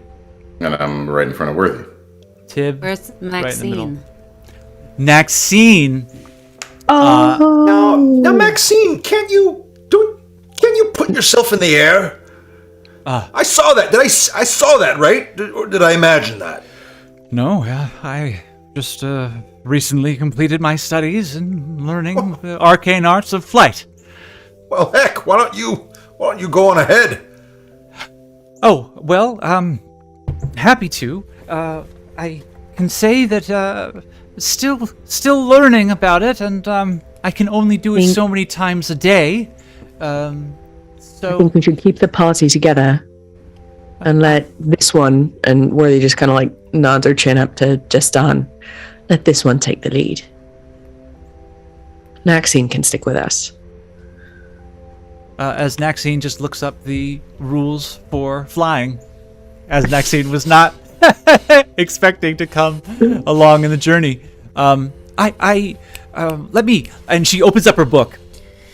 And I'm right in front of Worthy. Tib. Where's Right in the middle. Maxine? Maxine. Now, Maxine, can't you put yourself in the air? I saw that. I saw that, right? Or did I imagine that? No, I just recently completed my studies in learning the arcane arts of flight. Well, heck, why don't you go on ahead? Oh, well, happy to. I can say that still learning about it, and I can only do it so many times a day. I think we should keep the party together and let this one, and Worthy just kind of like nods her chin up to Jestán, let this one take the lead. Maxine can stick with us. As Maxine just looks up the rules for flying, as Maxine was not expecting to come along in the journey. Let me, and she opens up her book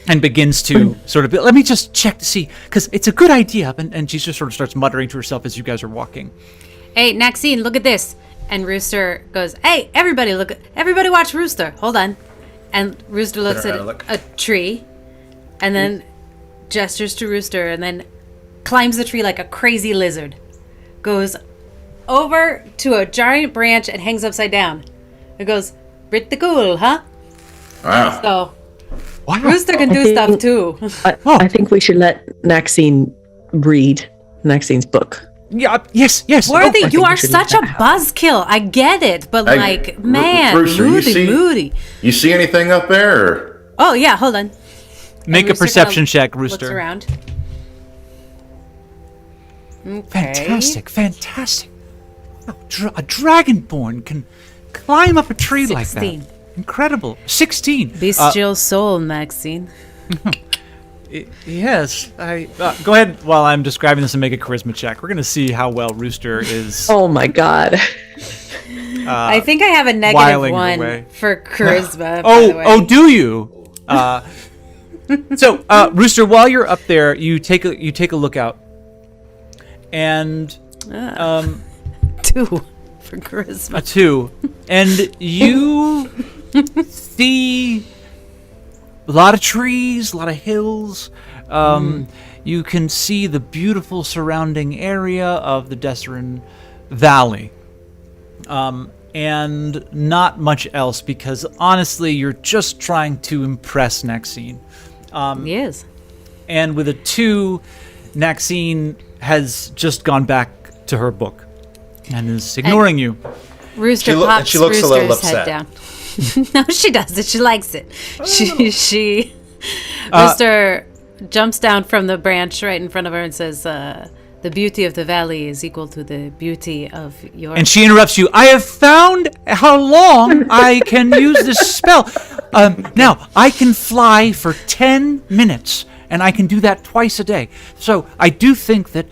and begins to sort of, let me just check to see, because it's a good idea, and she just sort of starts muttering to herself as you guys are walking. Hey, Maxine, look at this. And Rooster goes, hey, everybody watch Rooster. Hold on. And Rooster looks at a tree and then gestures to Rooster and then climbs the tree like a crazy lizard. Goes over to a giant branch and hangs upside down. It goes, pretty cool, huh? Wow. So, Rooster can do stuff too. I think we should let Maxine read Maxine's book. Yeah, yes. Worthy, you are such a buzzkill. I get it, but Hey, man, Rooster, moody. You see anything up there? Or? Oh yeah, hold on. Make a Rooster perception kinda check, Looks Rooster. around. Okay. Fantastic. Oh, a dragonborn can climb up a tree like 16. that. Incredible. 16. Bestial soul, Maxine. Yes. Go ahead while I'm describing this and make a charisma check. We're going to see how well Rooster is. Oh my god. I think I have a whiling her way. -1 for charisma. by the way. Oh, do you? So, Rooster, while you're up there, you take a look out, and 2 for charisma. A 2. And you see a lot of trees, a lot of hills. You can see the beautiful surrounding area of the Dessarin Valley. And not much else, because honestly, you're just trying to impress Maxine. Yes. And with a 2, Maxine has just gone back to her book and is ignoring you. Rooster pops she looks a little Rooster's head upset. down. No, she doesn't. She likes it. Rooster jumps down from the branch right in front of her and says, the beauty of the valley is equal to the beauty of your... And she interrupts you. I have found how long I can use this spell. Now, I can fly for 10 minutes, and I can do that twice a day. So I do think that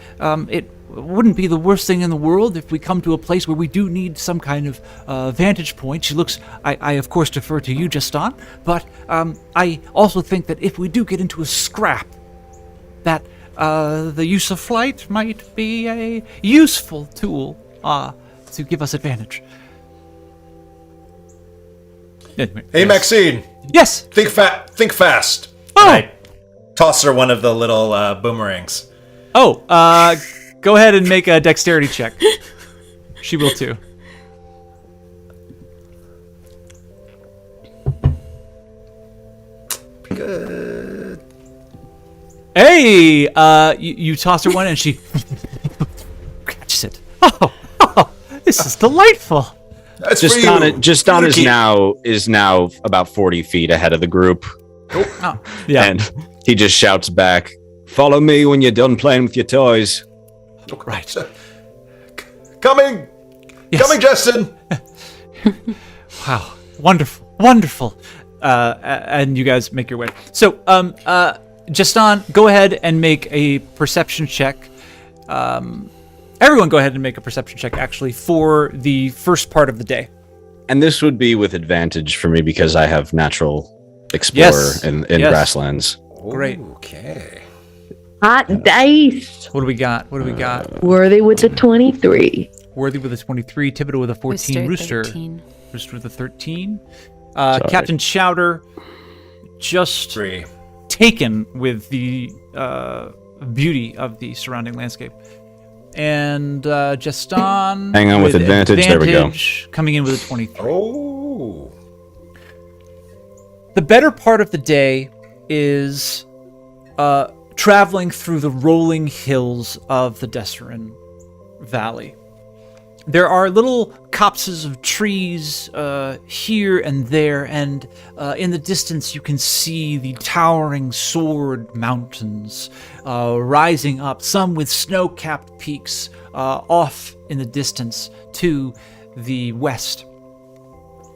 it wouldn't be the worst thing in the world if we come to a place where we do need some kind of vantage point. She looks... I of course, defer to you, Jestán, but I also think that if we do get into a scrap, that... the use of flight might be a useful tool to give us advantage. Anyway, Hey, Maxine, yes. think fast. Oh. And I toss her one of the little boomerangs. Oh, go ahead and make a dexterity check. She will too. Good. Hey, you toss her one and she catches it. Oh, this is delightful. That's for you. Jestán Keep. is now about 40 feet ahead of the group. Oh, yeah. And he just shouts back, "Follow me when you're done playing with your toys." Right. Coming! Yes. Coming, Jestán! Wow, wonderful. And you guys make your way. So, Jestán, go ahead and make a perception check. Everyone go ahead and make a perception check, actually, for the first part of the day. And this would be with advantage for me because I have natural explorer in grasslands. Great. Okay. Hot dice. What do we got? Worthy with the 23. Worthy with a 23, Thibodeau with a 14, Rooster 13. Rooster with a 13. Captain Chowder, just 3. taken with the beauty of the surrounding landscape. And Jestán, Hang on with advantage. There we go. Coming in with a 23. Oh. The better part of the day is traveling through the rolling hills of the Dessarin Valley. There are little copses of trees here and there, and in the distance you can see the towering sword mountains rising up, some with snow-capped peaks off in the distance to the west.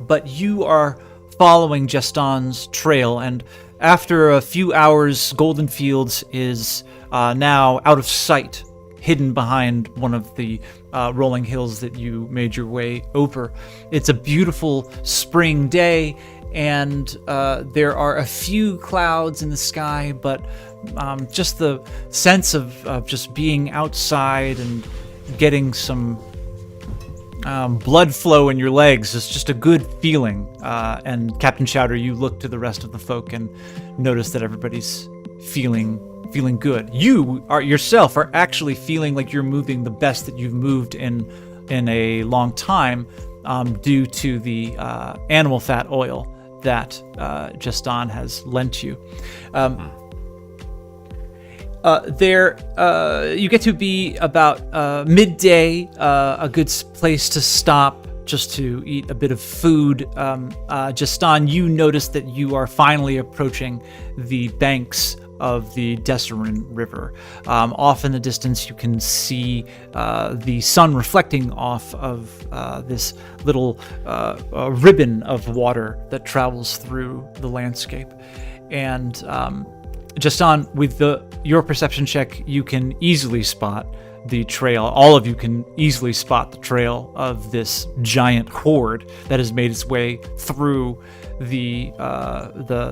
But you are following Jestán's trail, and after a few hours, Goldenfields is now out of sight, hidden behind one of the rolling hills that you made your way over. It's a beautiful spring day, and there are a few clouds in the sky, but just the sense of just being outside and getting some blood flow in your legs is just a good feeling. And Captain Chowder, you look to the rest of the folk and notice that everybody's feeling good. You yourself are actually feeling like you're moving the best that you've moved in a long time, due to the animal fat oil that Jestán has lent you. You get to be about midday, a good place to stop just to eat a bit of food. Jestán, you notice that you are finally approaching the banks of the Dessarin River. Off in the distance, you can see the sun reflecting off of this little ribbon of water that travels through the landscape. And Jestán, with your perception check, you can easily spot the trail. All of you can easily spot the trail of this giant horde that has made its way through the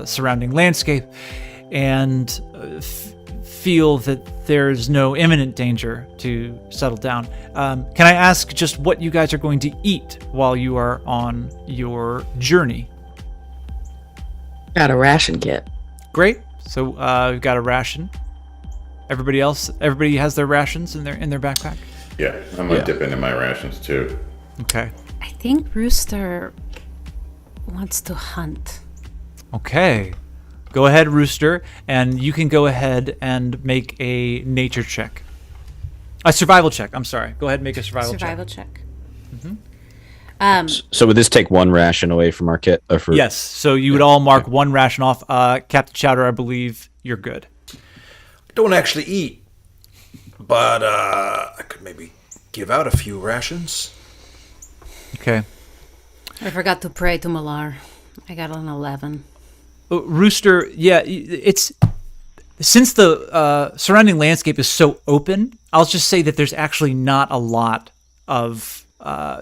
surrounding landscape. And feel that there's no imminent danger to settle down. Can I ask just what you guys are going to eat while you are on your journey? Got a ration kit. Great. So we've got a ration. Everybody has their rations in their backpack. Yeah, I'm gonna dip into my rations too. Okay. I think Rooster wants to hunt. Okay. Go ahead, Rooster, and you can go ahead and make a nature check. A survival check. I'm sorry. Go ahead and make a survival check. So would this take one ration away from our kit? Or for... Yes. So you would all mark one ration off. Captain Chowder, I believe you're good. Don't actually eat, but I could maybe give out a few rations. Okay. I forgot to pray to Malar. I got an 11. Rooster, yeah, it's since the surrounding landscape is so open, I'll just say that there's actually not a lot of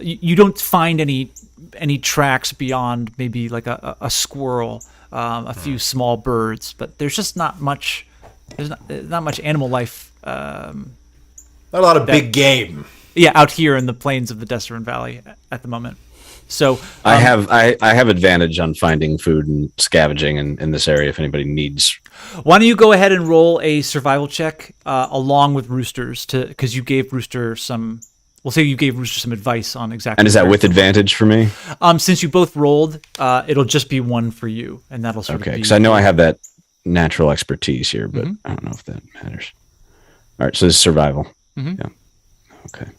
you don't find any tracks beyond maybe like a squirrel, a few small birds, but there's just not much. There's not much animal life. Not a lot of big game. Yeah, out here in the plains of the Dessarin Valley at the moment. So I have advantage on finding food and scavenging in this area if anybody needs. Why don't you go ahead and roll a survival check along with Rooster's because you gave Rooster some. We'll say you gave Rooster some advice on exactly. And is that with advantage for me? Since you both rolled, it'll just be one for you, and that'll sort of be. Because I know I have that natural expertise here, but I don't know if that matters. All right, so this is survival. Yeah. Okay.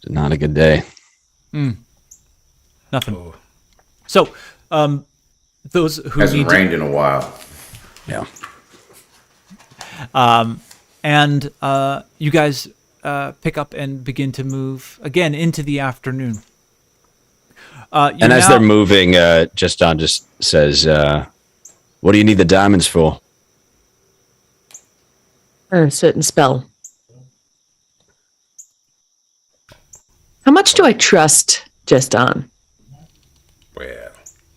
Not a good day. Nothing. Oh. So, those who Hasn't rained in a while. Yeah. And you guys pick up and begin to move again into the afternoon. And as they're moving, Jestán just says, "What do you need the diamonds for?" A certain spell. How much do I trust Jestán? Well,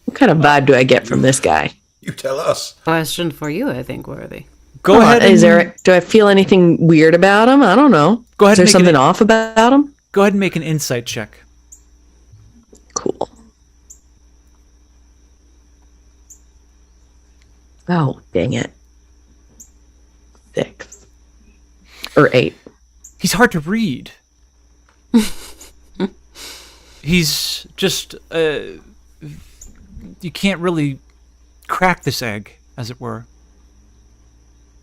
What kind of vibe do I get from this guy? you tell us. Question for you, I think, Worthy. Go ahead. Do I feel anything weird about him? I don't know. Go ahead. Is there and make something off about him? Go ahead and make an insight check. Cool. Oh, dang it. 6. Or 8. He's hard to read. He's just you can't really crack this egg, as it were.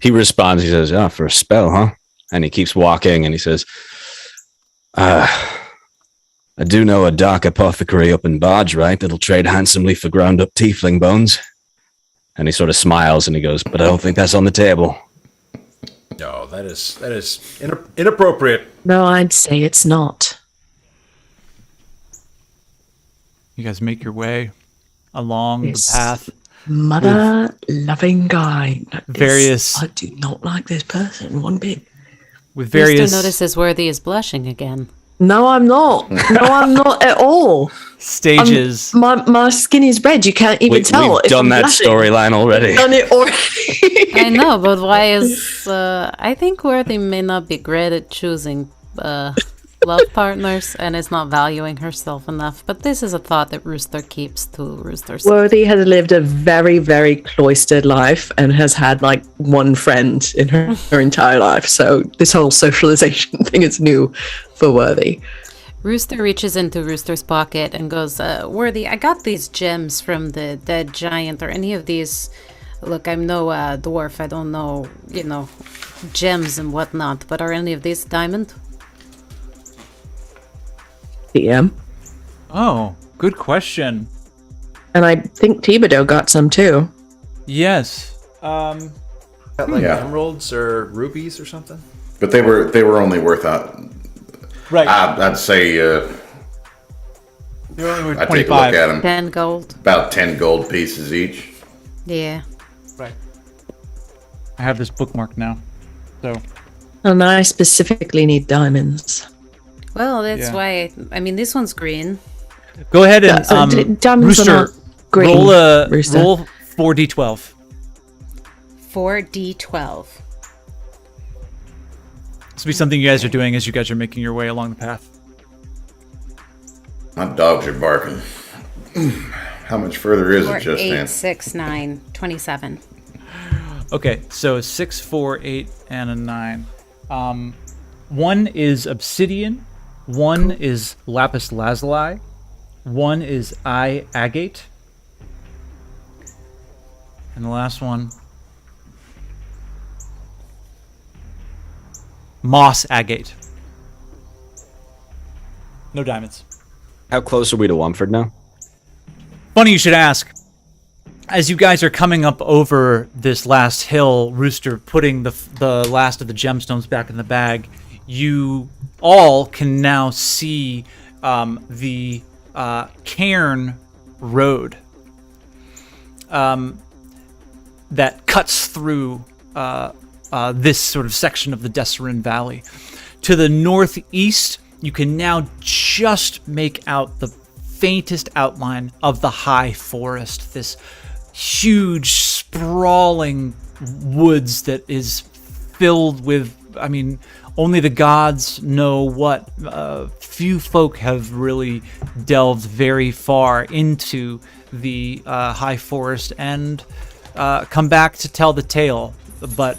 He responds, he says, "Oh, for a spell, huh?" And he keeps walking and he says, I do know a dark apothecary up in Bargewright that'll trade handsomely for ground up tiefling bones." And he sort of smiles and he goes, "But I don't think that's on the table." No, that is inappropriate. No, I'd say it's not. You guys make your way along Yes. the path. Mother-loving guy. Various- I do not like this person one bit. With various Rooster notices Worthy is blushing again. No, I'm not. No, I'm not at all. stages. My skin is red. You can't even tell. We've if done I'm that blushing. storyline already. Done it already. I know, but why is... I think Worthy may not be great at choosing love partners and is not valuing herself enough. But this is a thought that Rooster keeps to Rooster's. Worthy has lived a very, very cloistered life and has had like one friend in her entire life. So this whole socialization thing is new for Worthy. Rooster reaches into Rooster's pocket and goes, Worthy, I got these gems from the dead giant. Or any of these... Look, I'm no dwarf. I don't know, gems and whatnot. But are any of these diamond? DM. Oh, good question. And I think Thibodeau got some too. Yes. Got like Yeah. emeralds or rubies or something? But they were only worth Right. I'd say They're only worth I'd take a look 25. at them. 10 gold. About 10 gold pieces each. Yeah. Right. I have this bookmark now. So And I specifically need diamonds. Well, that's Yeah. why... I mean, this one's green. go ahead and Diamonds are Rooster, not green, roll Rooster. roll 4d12. 4d12. This will be something you guys are doing as you guys are making your way along the path. My dogs are barking. How much further is it, 4, Jestán? 8, 6, 9, 27. Okay, so 6, 4, 8, and a 9. One is obsidian, one is lapis lazuli, one is agate, and the last one, moss agate. No diamonds. How close are we to Wumford now? Funny you should ask. As you guys are coming up over this last hill, Rooster putting the last of the gemstones back in the bag, you all can now see the cairn road that cuts through this sort of section of the Dessarin Valley. To the northeast, you can now just make out the faintest outline of the high forest, this huge, sprawling woods that is filled with, I mean, only the gods know what. Few folk have really delved very far into the high forest and come back to tell the tale. But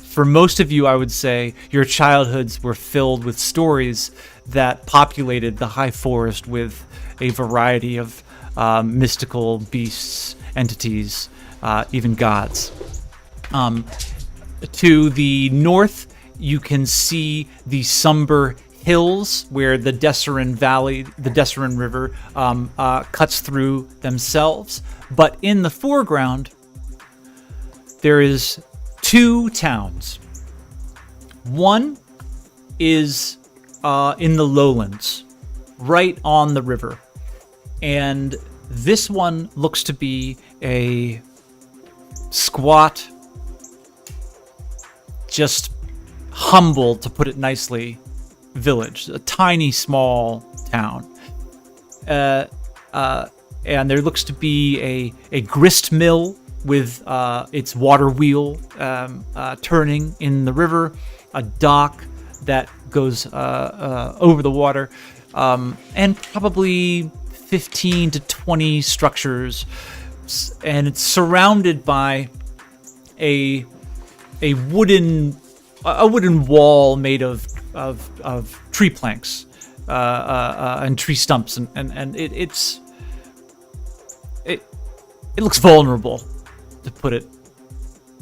for most of you, I would say your childhoods were filled with stories that populated the high forest with a variety of mystical beasts, entities, even gods. To the north, you can see the somber hills where the Dessarin Valley, the Dessarin River, cuts through themselves. But in the foreground, there is two towns. One is in the lowlands, right on the river. And this one looks to be a squat, just humble, to put it nicely, village, a tiny, small town. And there looks to be a grist mill with its water wheel turning in the river, a dock that goes over the water, and probably 15 to 20 structures, and it's surrounded by a wooden wall made of tree planks and tree stumps, and it looks vulnerable, to put it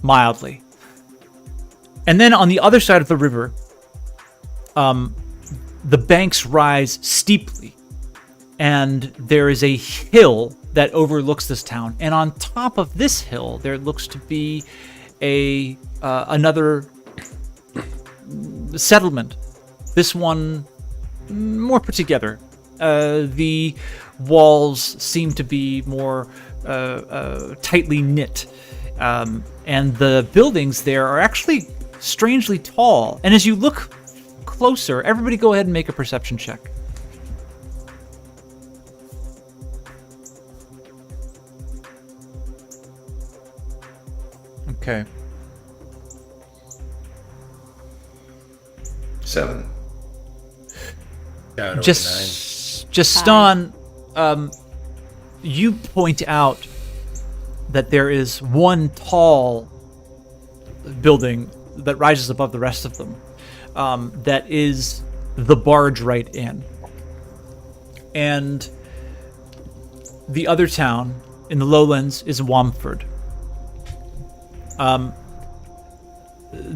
mildly. And then on the other side of the river, the banks rise steeply, and there is a hill that overlooks this town. And on top of this hill, there looks to be another settlement. This one more put together. The walls seem to be more tightly knit, and the buildings there are actually strangely tall. And as you look closer, everybody go ahead and make a perception check. Okay. 7. Jestán, you point out that there is one tall building that rises above the rest of them, that is the Bargewright Inn. And the other town in the lowlands is Wumford.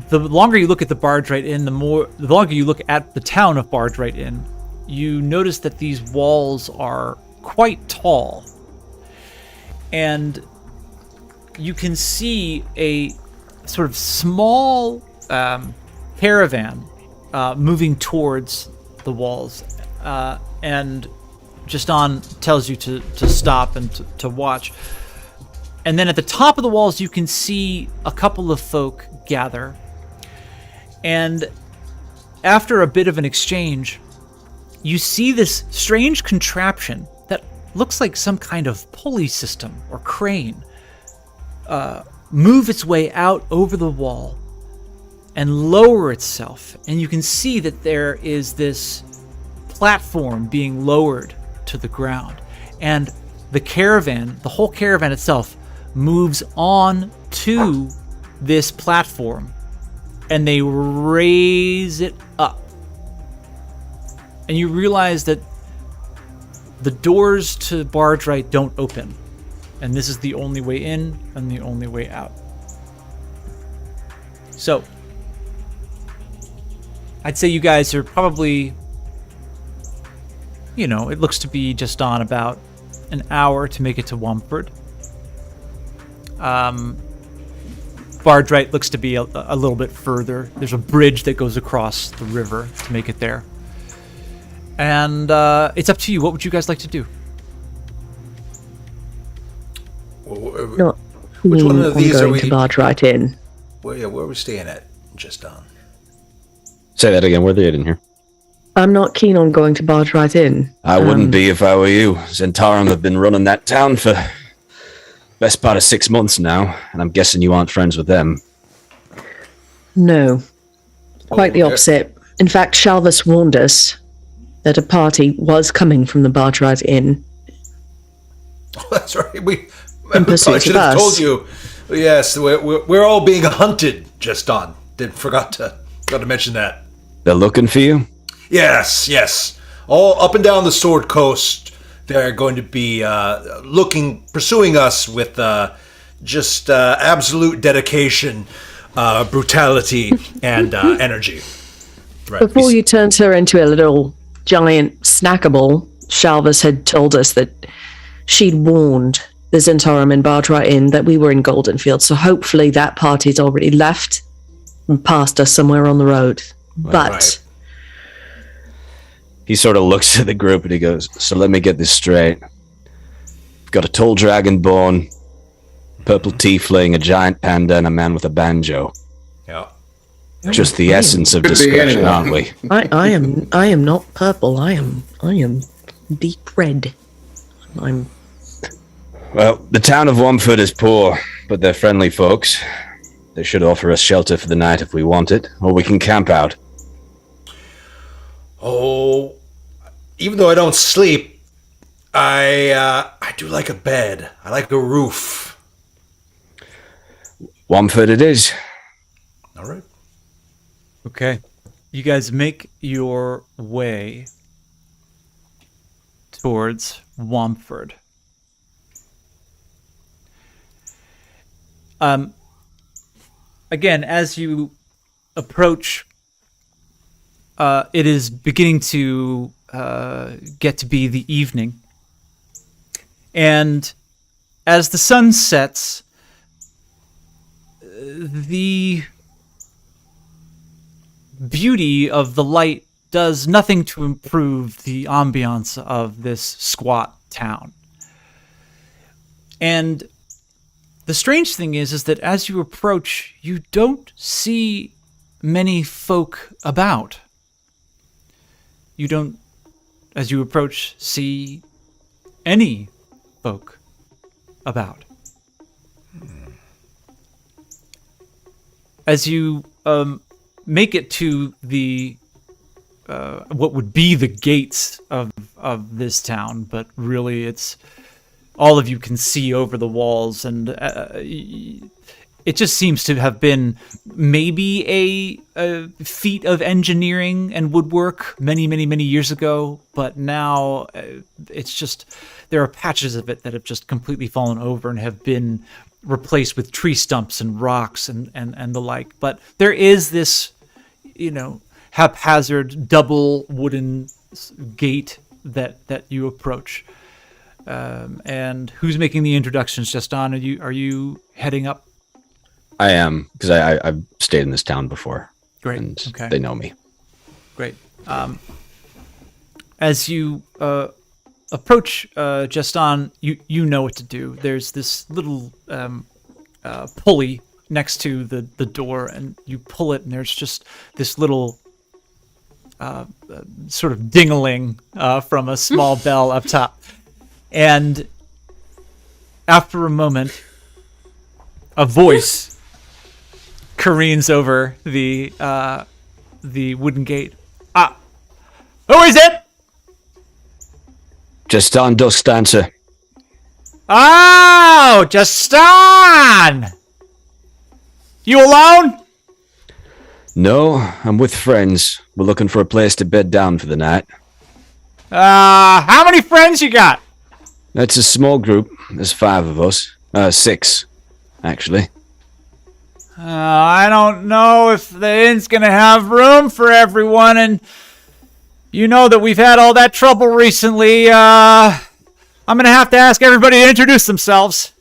The longer you look at the Bargewright Inn, the longer you look at the town of Bargewright Inn, you notice that these walls are quite tall. And you can see a sort of small caravan moving towards the walls. And Jestán tells you to stop and to watch. And then at the top of the walls, you can see a couple of folk gather. And after a bit of an exchange, you see this strange contraption that looks like some kind of pulley system or crane move its way out over the wall and lower itself. And you can see that there is this platform being lowered to the ground. And the caravan, the whole caravan itself, moves on to this platform. And they raise it up. And you realize that the doors to Bargewright don't open. And this is the only way in and the only way out. So, I'd say you guys are probably, it looks to be just on about an hour to make it to Womford. Bargewright looks to be a little bit further. There's a bridge that goes across the river to make it there. And it's up to you. What would you guys like to do? Not Which one of these are going we? to Bargewright Inn. Where are we staying at? Jestán. Say that again. Where they in here? I'm not keen on going to Bargewright Inn. I wouldn't be if I were you. Zentarum have been running that town for best part of 6 months now, and I'm guessing you aren't friends with them. No. Quite the okay. opposite. In fact, Shalvis warned us that a party was coming from the Bargewright Inn. Oh, that's right. We In pursuit probably of should have us. told you. Yes, we're all being hunted, Jestán. Forgot to mention that. They're looking for you? Yes. All up and down the Sword Coast, they're going to be pursuing us with just absolute dedication, brutality, and energy. Right. Before you turned her into a little giant snackable, Shalvis had told us that she'd warned the Zentarum and Bargewright Inn that we were in Goldenfields, so hopefully that party's already left and passed us somewhere on the road. But right. He sort of looks at the group and he goes, so let me get this straight. We've got a tall dragonborn, purple tiefling, a giant panda, and a man with a banjo. Yeah. Just the essence of Could be discretion, anyone. aren't we? I am not purple. I am deep red. I'm Well, the town of Womford is poor, but they're friendly folks. They should offer us shelter for the night if we want it, or we can camp out. Oh, even though I don't sleep, I do like a bed. I like a roof. Womford it is. All right. Okay. You guys make your way towards Womford. Again, as you approach, it is beginning to get to be the evening. And as the sun sets, the beauty of the light does nothing to improve the ambiance of this squat town. And the strange thing is that as you approach, you don't see many folk about. You don't, as you approach, see any folk about. As you make it to the what would be the gates of this town, but really it's all of you can see over the walls, and it just seems to have been maybe a feat of engineering and woodwork many years ago, but now it's just there are patches of it that have just completely fallen over and have been replaced with tree stumps and rocks and the like. But there is this, haphazard double wooden gate that you approach. And who's making the introductions? Jestán, are you heading up? I am, because I've stayed in this town before. Great. And Okay. they know me. Great. As you approach Jestán, you know what to do. There's this little pulley next to the door, and you pull it, and there's just this little sort of ding-a-ling from a small bell up top. And after a moment, a voice careens over the wooden gate. Who is it? Jestán Dostán, sir. Oh, Jestán! You alone? No, I'm with friends. We're looking for a place to bed down for the night. How many friends you got? It's a small group. There's 5 of us. 6, actually. I don't know if the inn's gonna have room for everyone, and you know that we've had all that trouble recently. I'm gonna have to ask everybody to introduce themselves.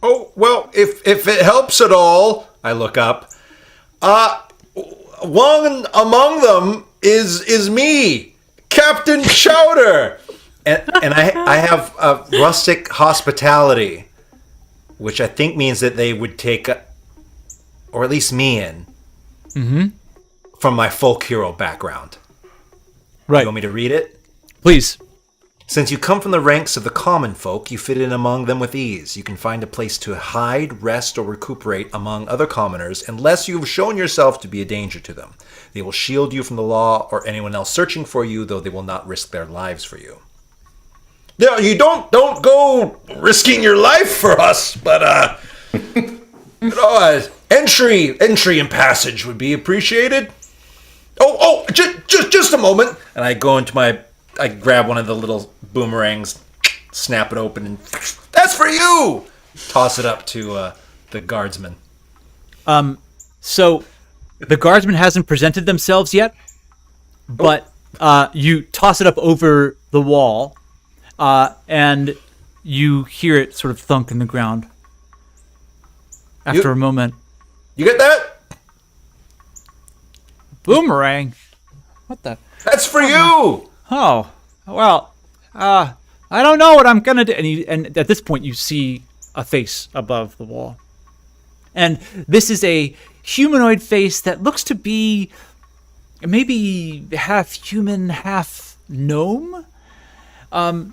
Oh, well, if it helps at all, I look up. One among them is me, Captain Chowder. And I have rustic hospitality, which I think means that they would take, or at least me in, from my folk hero background. Right. You want me to read it? Please. Since you come from the ranks of the common folk, you fit in among them with ease. You can find a place to hide, rest, or recuperate among other commoners unless you have shown yourself to be a danger to them. They will shield you from the law or anyone else searching for you, though they will not risk their lives for you. No, you don't go risking your life for us, but entry and passage would be appreciated. Just a moment. And I go into I grab one of the little boomerangs, snap it open, and that's for you. Toss it up to the guardsman. So the guardsman hasn't presented themselves yet, but you toss it up over the wall, and you hear it sort of thunk in the ground. After a moment. You get that? Boomerang? What the? That's for you! Oh, well, I don't know what I'm gonna do. And at this point, you see a face above the wall. And this is a humanoid face that looks to be maybe half human, half gnome.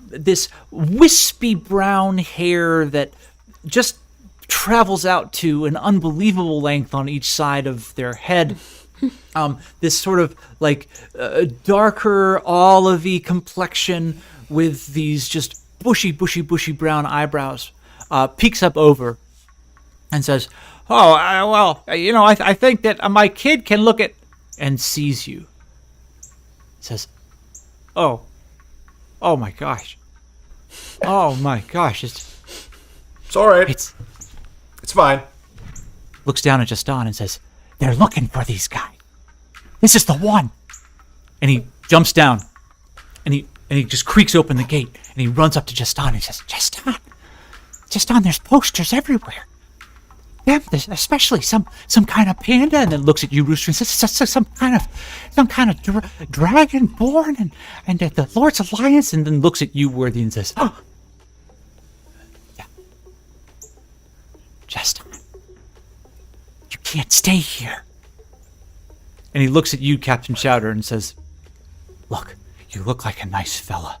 This wispy brown hair that just travels out to an unbelievable length on each side of their head. This sort of like darker olivey complexion with these just bushy brown eyebrows peeks up over and says, I think that my kid can look at, and sees you. Says, oh my gosh. Oh my gosh. It's all right. It's fine. Looks down at Jestán and says, they're looking for these guys. This is the one. And he jumps down, and he just creaks open the gate, and he runs up to Jestán and he says, Jestán, there's posters everywhere. Yeah, there's especially some kind of panda, and then looks at you, Rooster, and says some kind of dragon born, and the Lord's Alliance, and then looks at you, Worthy, and says, oh, yeah, Jestán. You can't stay here. And he looks at you, Captain Chowder, and says, look, you look like a nice fella,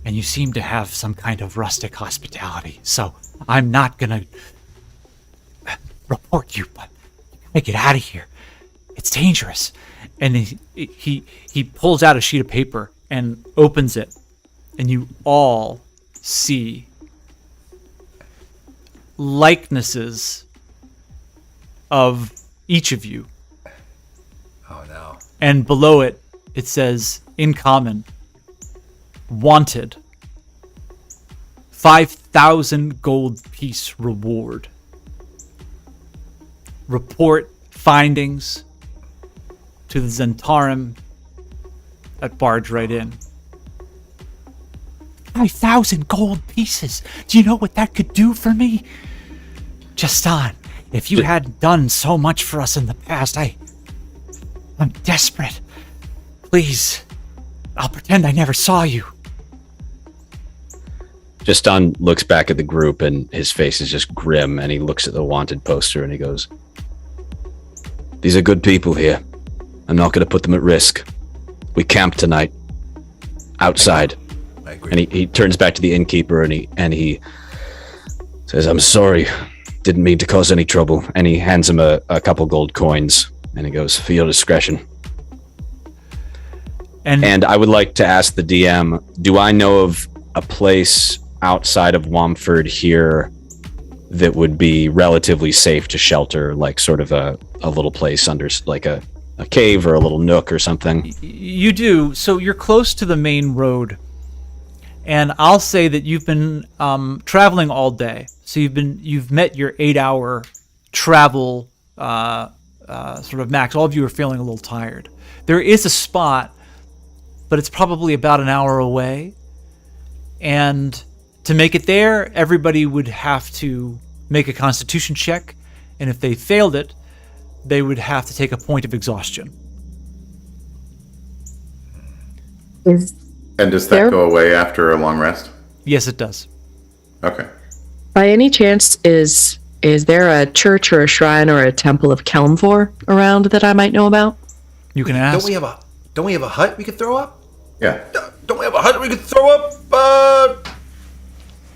and you seem to have some kind of rustic hospitality, so I'm not gonna report you, but you gotta get out of here. It's dangerous. And he pulls out a sheet of paper and opens it, and you all see likenesses of each of you. Oh no. And below it, it says, in common, wanted, 5,000 gold piece reward. Report findings to the Zentarim at Bargewright Inn. 5,000 gold pieces. Do you know what that could do for me? Jestán, if you hadn't done so much for us in the past, I'm desperate. Please, I'll pretend I never saw you. Jestán looks back at the group, and his face is just grim, and he looks at the wanted poster, and he goes, these are good people here. I'm not going to put them at risk. We camp tonight. Outside. I agree. And he turns back to the innkeeper, and he Says, I'm sorry. Didn't mean to cause any trouble. And he hands him a couple gold coins. And he goes, for your discretion. And I would like to ask the DM, do I know of a place outside of Wamford here that would be relatively safe to shelter, like sort of a little place under, like a cave or a little nook or something? You do. So you're close to the main road. And I'll say that you've been traveling all day. So you've met your 8-hour travel sort of max. All of you are feeling a little tired. There is a spot, but it's probably about an hour away. And to make it there, everybody would have to make a constitution check. And if they failed it, they would have to take a point of exhaustion. And does that go away after a long rest? Yes, it does. Okay. By any chance, is there a church or a shrine or a temple of Kelmvor around that I might know about? You can ask. Don't we have a hut we could throw up? Yeah. Don't we have a hut we could throw up?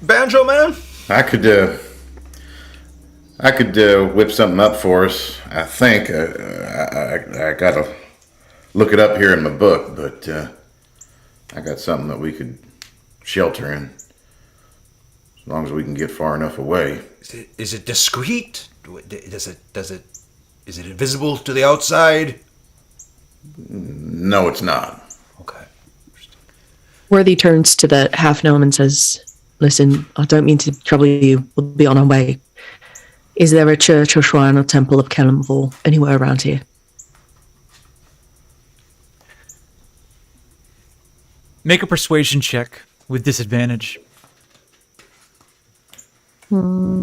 Banjo man? I could whip something up for us. I think I gotta look it up here in my book, but I got something that we could shelter in, as long as we can get far enough away. Is it discreet? Is it invisible to the outside? No, it's not. Okay. Worthy turns to the half gnome and says, listen, I don't mean to trouble you. We'll be on our way. Is there a church or shrine or temple of Kelmvor anywhere around here? Make a persuasion check with disadvantage. 10.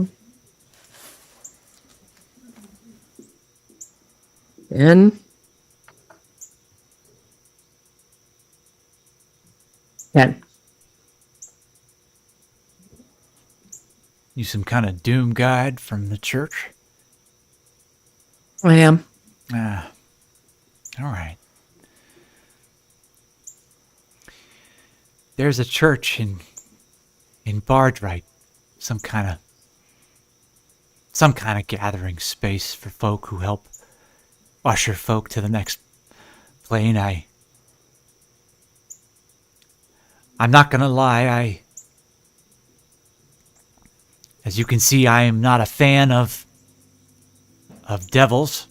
You some kind of doom guide from the church? I am. Ah. All right. There's a church in Bargewright, some kind of gathering space for folk who help usher folk to the next plane. I'm not gonna lie, as you can see, I am not a fan of devils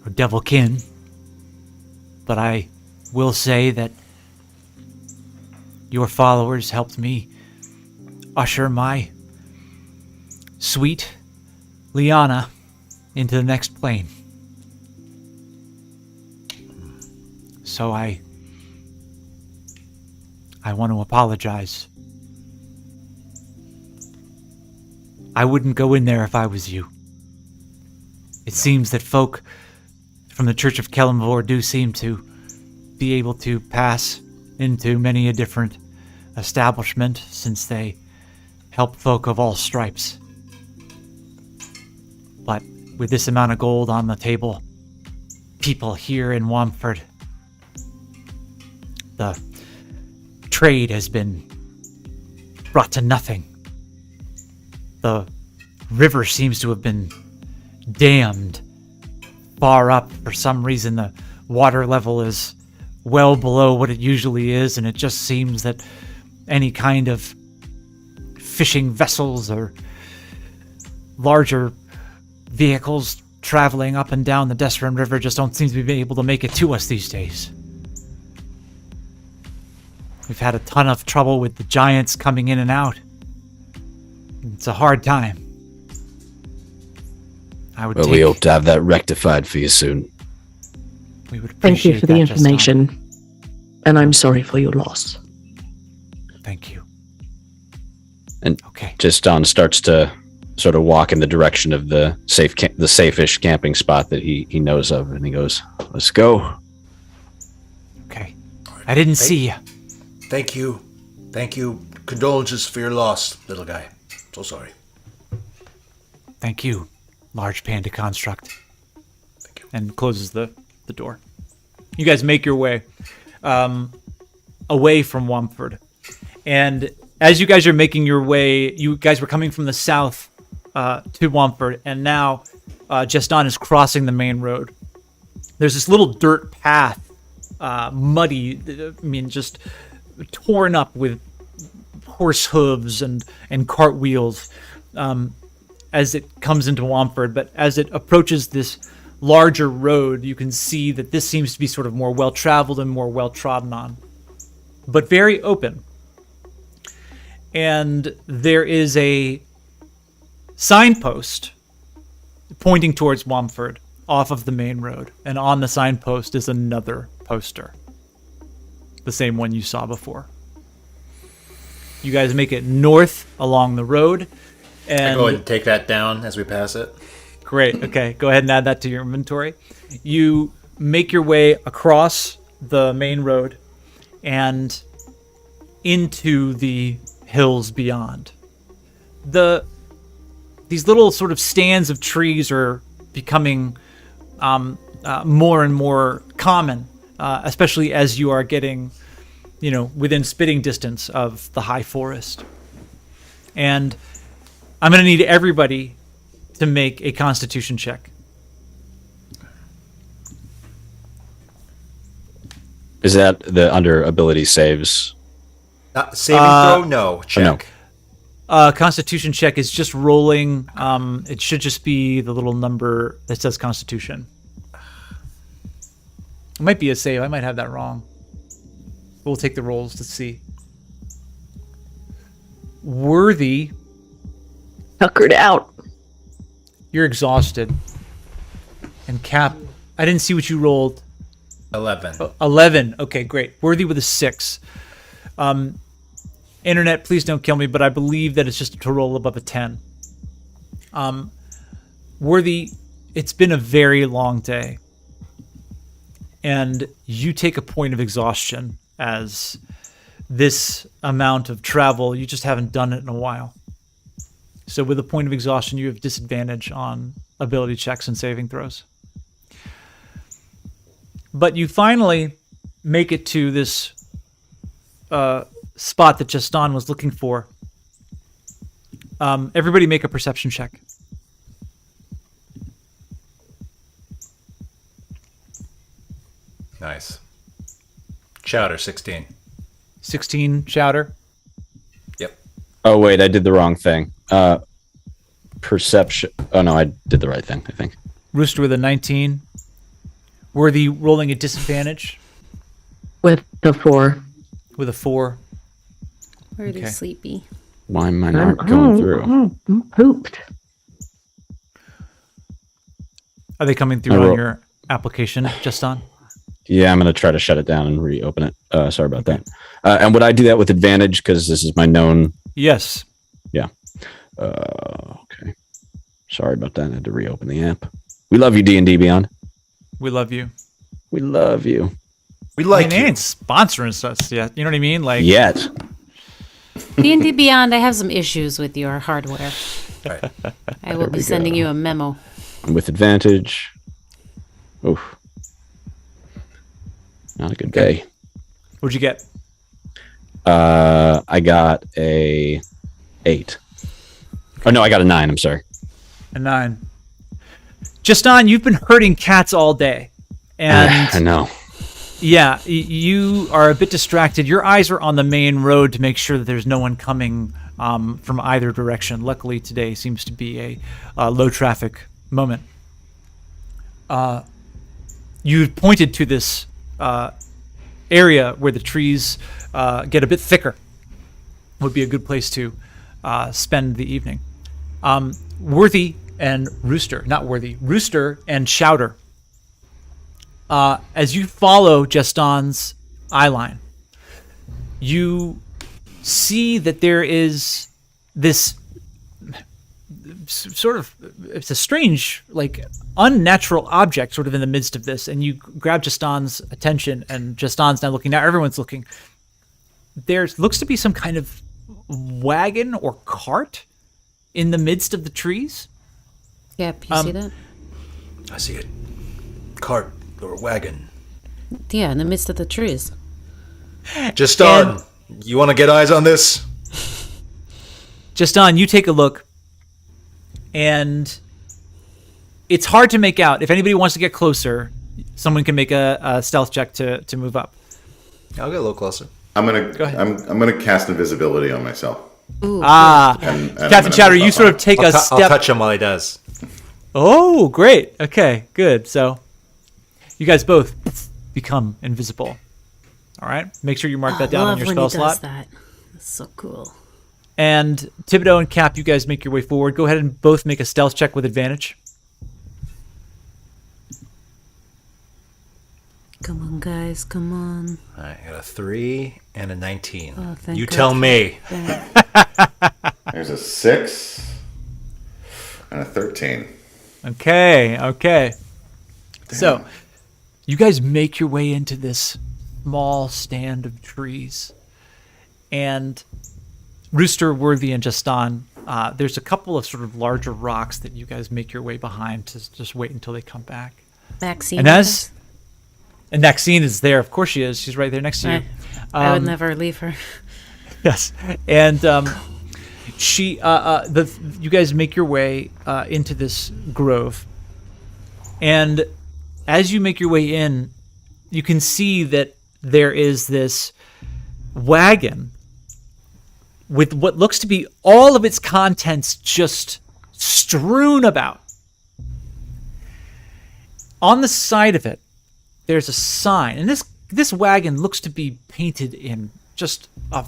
or devilkin, but I will say that your followers helped me usher my sweet Liana into the next plane. So I want to apologize. I wouldn't go in there if I was you. It seems that folk from the Church of Kelmvor do seem to be able to pass into many a different establishment, since they help folk of all stripes. But with this amount of gold on the table, people here in Wamford, the trade has been brought to nothing. The river seems to have been dammed far up. For some reason, the water level is well below what it usually is, and it just seems that any kind of fishing vessels or larger vehicles traveling up and down the Dessarin River just don't seem to be able to make it to us these days. We've had a ton of trouble with the giants coming in and out. It's a hard time. We hope to have that rectified for you soon. We would Thank you appreciate for the that, information. And I'm sorry for your loss. Jestán. Thank you. And Okay. Jestán starts to sort of walk in the direction of the safe-ish camping spot that he knows of, and he goes, "Let's go." Okay. I didn't see you. Thank you. Thank you. Condolences for your loss, little guy. So sorry. Thank you, large panda construct. Thank you. And closes the door. You guys make your way away from Wamford. And as you guys are making your way, you guys were coming from the south to Wamford, and now Jestán is crossing the main road. There's this little dirt path, muddy, just torn up with horse hooves and cartwheels as it comes into Wamford. But as it approaches this larger road, you can see that this seems to be sort of more well-traveled and more well-trodden on, but very open. And there is a signpost pointing towards Wamford off of the main road. And on the signpost is another poster. The same one you saw before. You guys make it north along the road. And I go ahead and take that down as we pass it. Great. Okay. Go ahead and add that to your inventory. You make your way across the main road and into the hills beyond. These little sort of stands of trees are becoming more and more common, especially as you are getting, within spitting distance of the high forest. And I'm going to need everybody to make a Constitution check. Is that the under ability saves? Saving throw? No. Check. Constitution check is just rolling. It should just be the little number that says Constitution. It might be a save. I might have that wrong. We'll take the rolls to see. Worthy. Tuckered out. You're exhausted. And Cap, I didn't see what you rolled. 11. 11. Okay, great. Worthy with a 6. Internet, please don't kill me, but I believe that it's just to roll above a 10. Worthy, it's been a very long day. And you take a point of exhaustion as this amount of travel, you just haven't done it in a while. So with a point of exhaustion, you have disadvantage on ability checks and saving throws. But you finally make it to this spot that Jestán was looking for. Everybody make a perception check. Nice. Chowder, 16. 16, Chowder. Yep. Oh, wait, I did the wrong thing. Perception. Oh, no, I did the right thing, I think. Rooster with a 19. Worthy rolling at disadvantage. With the 4. With a 4. Really Okay. sleepy. Why am I not going through? I'm pooped. Are they coming through on your application, Jestán? Yeah, I'm going to try to shut it down and reopen it. Sorry about that. And would I do that with advantage because this is my known? Yes. Yeah. Okay. Sorry about that. I had to reopen the app. We love you, D&D Beyond. We love you. We love you. We like They you. ain't sponsoring us yet. You know what I mean? Like, Yet. D&D Beyond, I have some issues with your hardware. Right. I will be sending you a memo. With advantage. Oof. Not a good day. What'd you get? I got a 8. Oh, no, I got a 9. I'm sorry. A 9. Jestán, you've been herding cats all day. And I know. yeah, you are a bit distracted. Your eyes are on the main road to make sure that there's no one coming from either direction. Luckily, today seems to be a low traffic moment. You pointed to this area where the trees get a bit thicker. Would be a good place to spend the evening. Worthy and Rooster, not Worthy, Rooster and Chowder. As you follow Jestán's eyeline, you see that there is this sort of, it's a strange, like, unnatural object sort of in the midst of this, and you grab Jestán's attention, and Jestán's now looking. Now everyone's looking. There looks to be some kind of wagon or cart in the midst of the trees. Yep, you see that? I see it. Cart or wagon. Yeah, in the midst of the trees. Jestán, you want to get eyes on this? Jestán, you take a look, and it's hard to make out. If anybody wants to get closer, someone can make a stealth check to move up. I'll get a little closer. I'm gonna Go ahead. I'm gonna cast invisibility on myself. Ooh. And Captain Chatter, you sort of take a I'll step. touch him while he does. Oh, great. Okay, good. So you guys both become invisible. All right. Make sure you mark that down on your spell slot. That. That's so cool. And Thibodeau and Cap, you guys make your way forward. Go ahead and both make a stealth check with advantage. Come on, guys. Come on. All right, I got a 3 and a 19. Oh, thank You God. tell me. There's a 6 and a 13. Okay. So you guys make your way into this small stand of trees. And Rooster, Worthy, and Jestán, there's a couple of sort of larger rocks that you guys make your way behind to just wait until they come back. Maxine. And Maxine is there. Of course she is. She's right there next to you. I would never leave her. Yes. And you guys make your way into this grove. And as you make your way in, you can see that there is this wagon with what looks to be all of its contents just strewn about. On the side of it, there's a sign, and this wagon looks to be painted in just a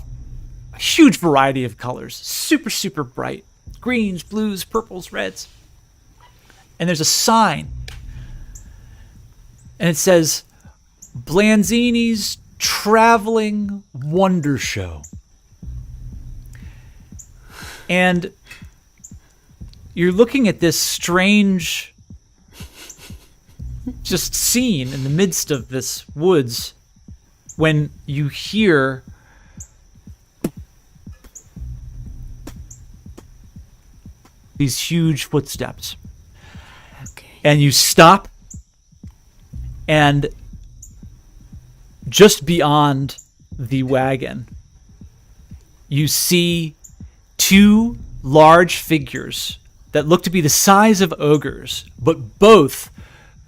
huge variety of colors, super, super bright. Greens, blues, purples, reds. And there's a sign, and it says, Blanzini's Traveling Wonder Show. And you're looking at this strange just scene in the midst of this woods when you hear these huge footsteps. Okay. And you stop, and just beyond the wagon, you see two large figures that look to be the size of ogres, but both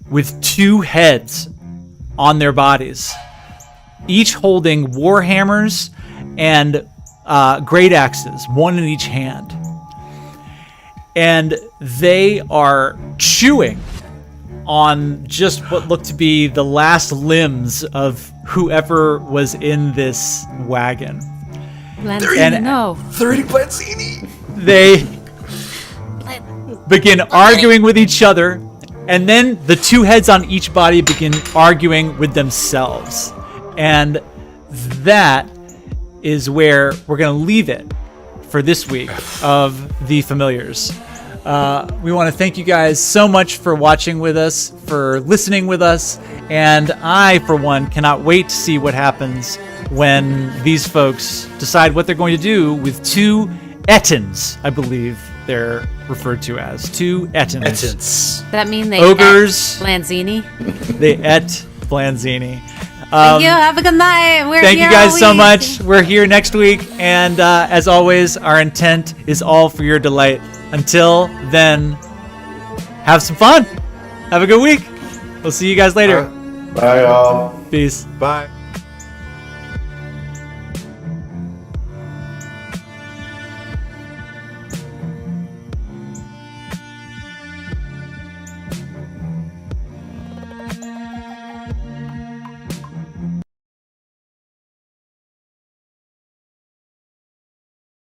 with two heads on their bodies, each holding war hammers and great axes, one in each hand. And they are chewing on just what looked to be the last limbs of whoever was in this wagon. Blanzini, no. They're eating Blanzini. They begin arguing with each other, and then the two heads on each body begin arguing with themselves. And that is where we're going to leave it for this week of The Familiars. We want to thank you guys so much for watching with us, for listening with us, and I, for one, cannot wait to see what happens when these folks decide what they're going to do with two Ettins, I believe they're referred to as. Two Ettins. Essence. That mean they Ogres. ate Blanzini? They ate Blanzini. Thank you. Have a good night. We're Thank here you guys all so week. much. We're here next week, and as always, our intent is all for your delight. Until then, have some fun. Have a good week. We'll see you guys later. Bye, y'all. Peace. Bye.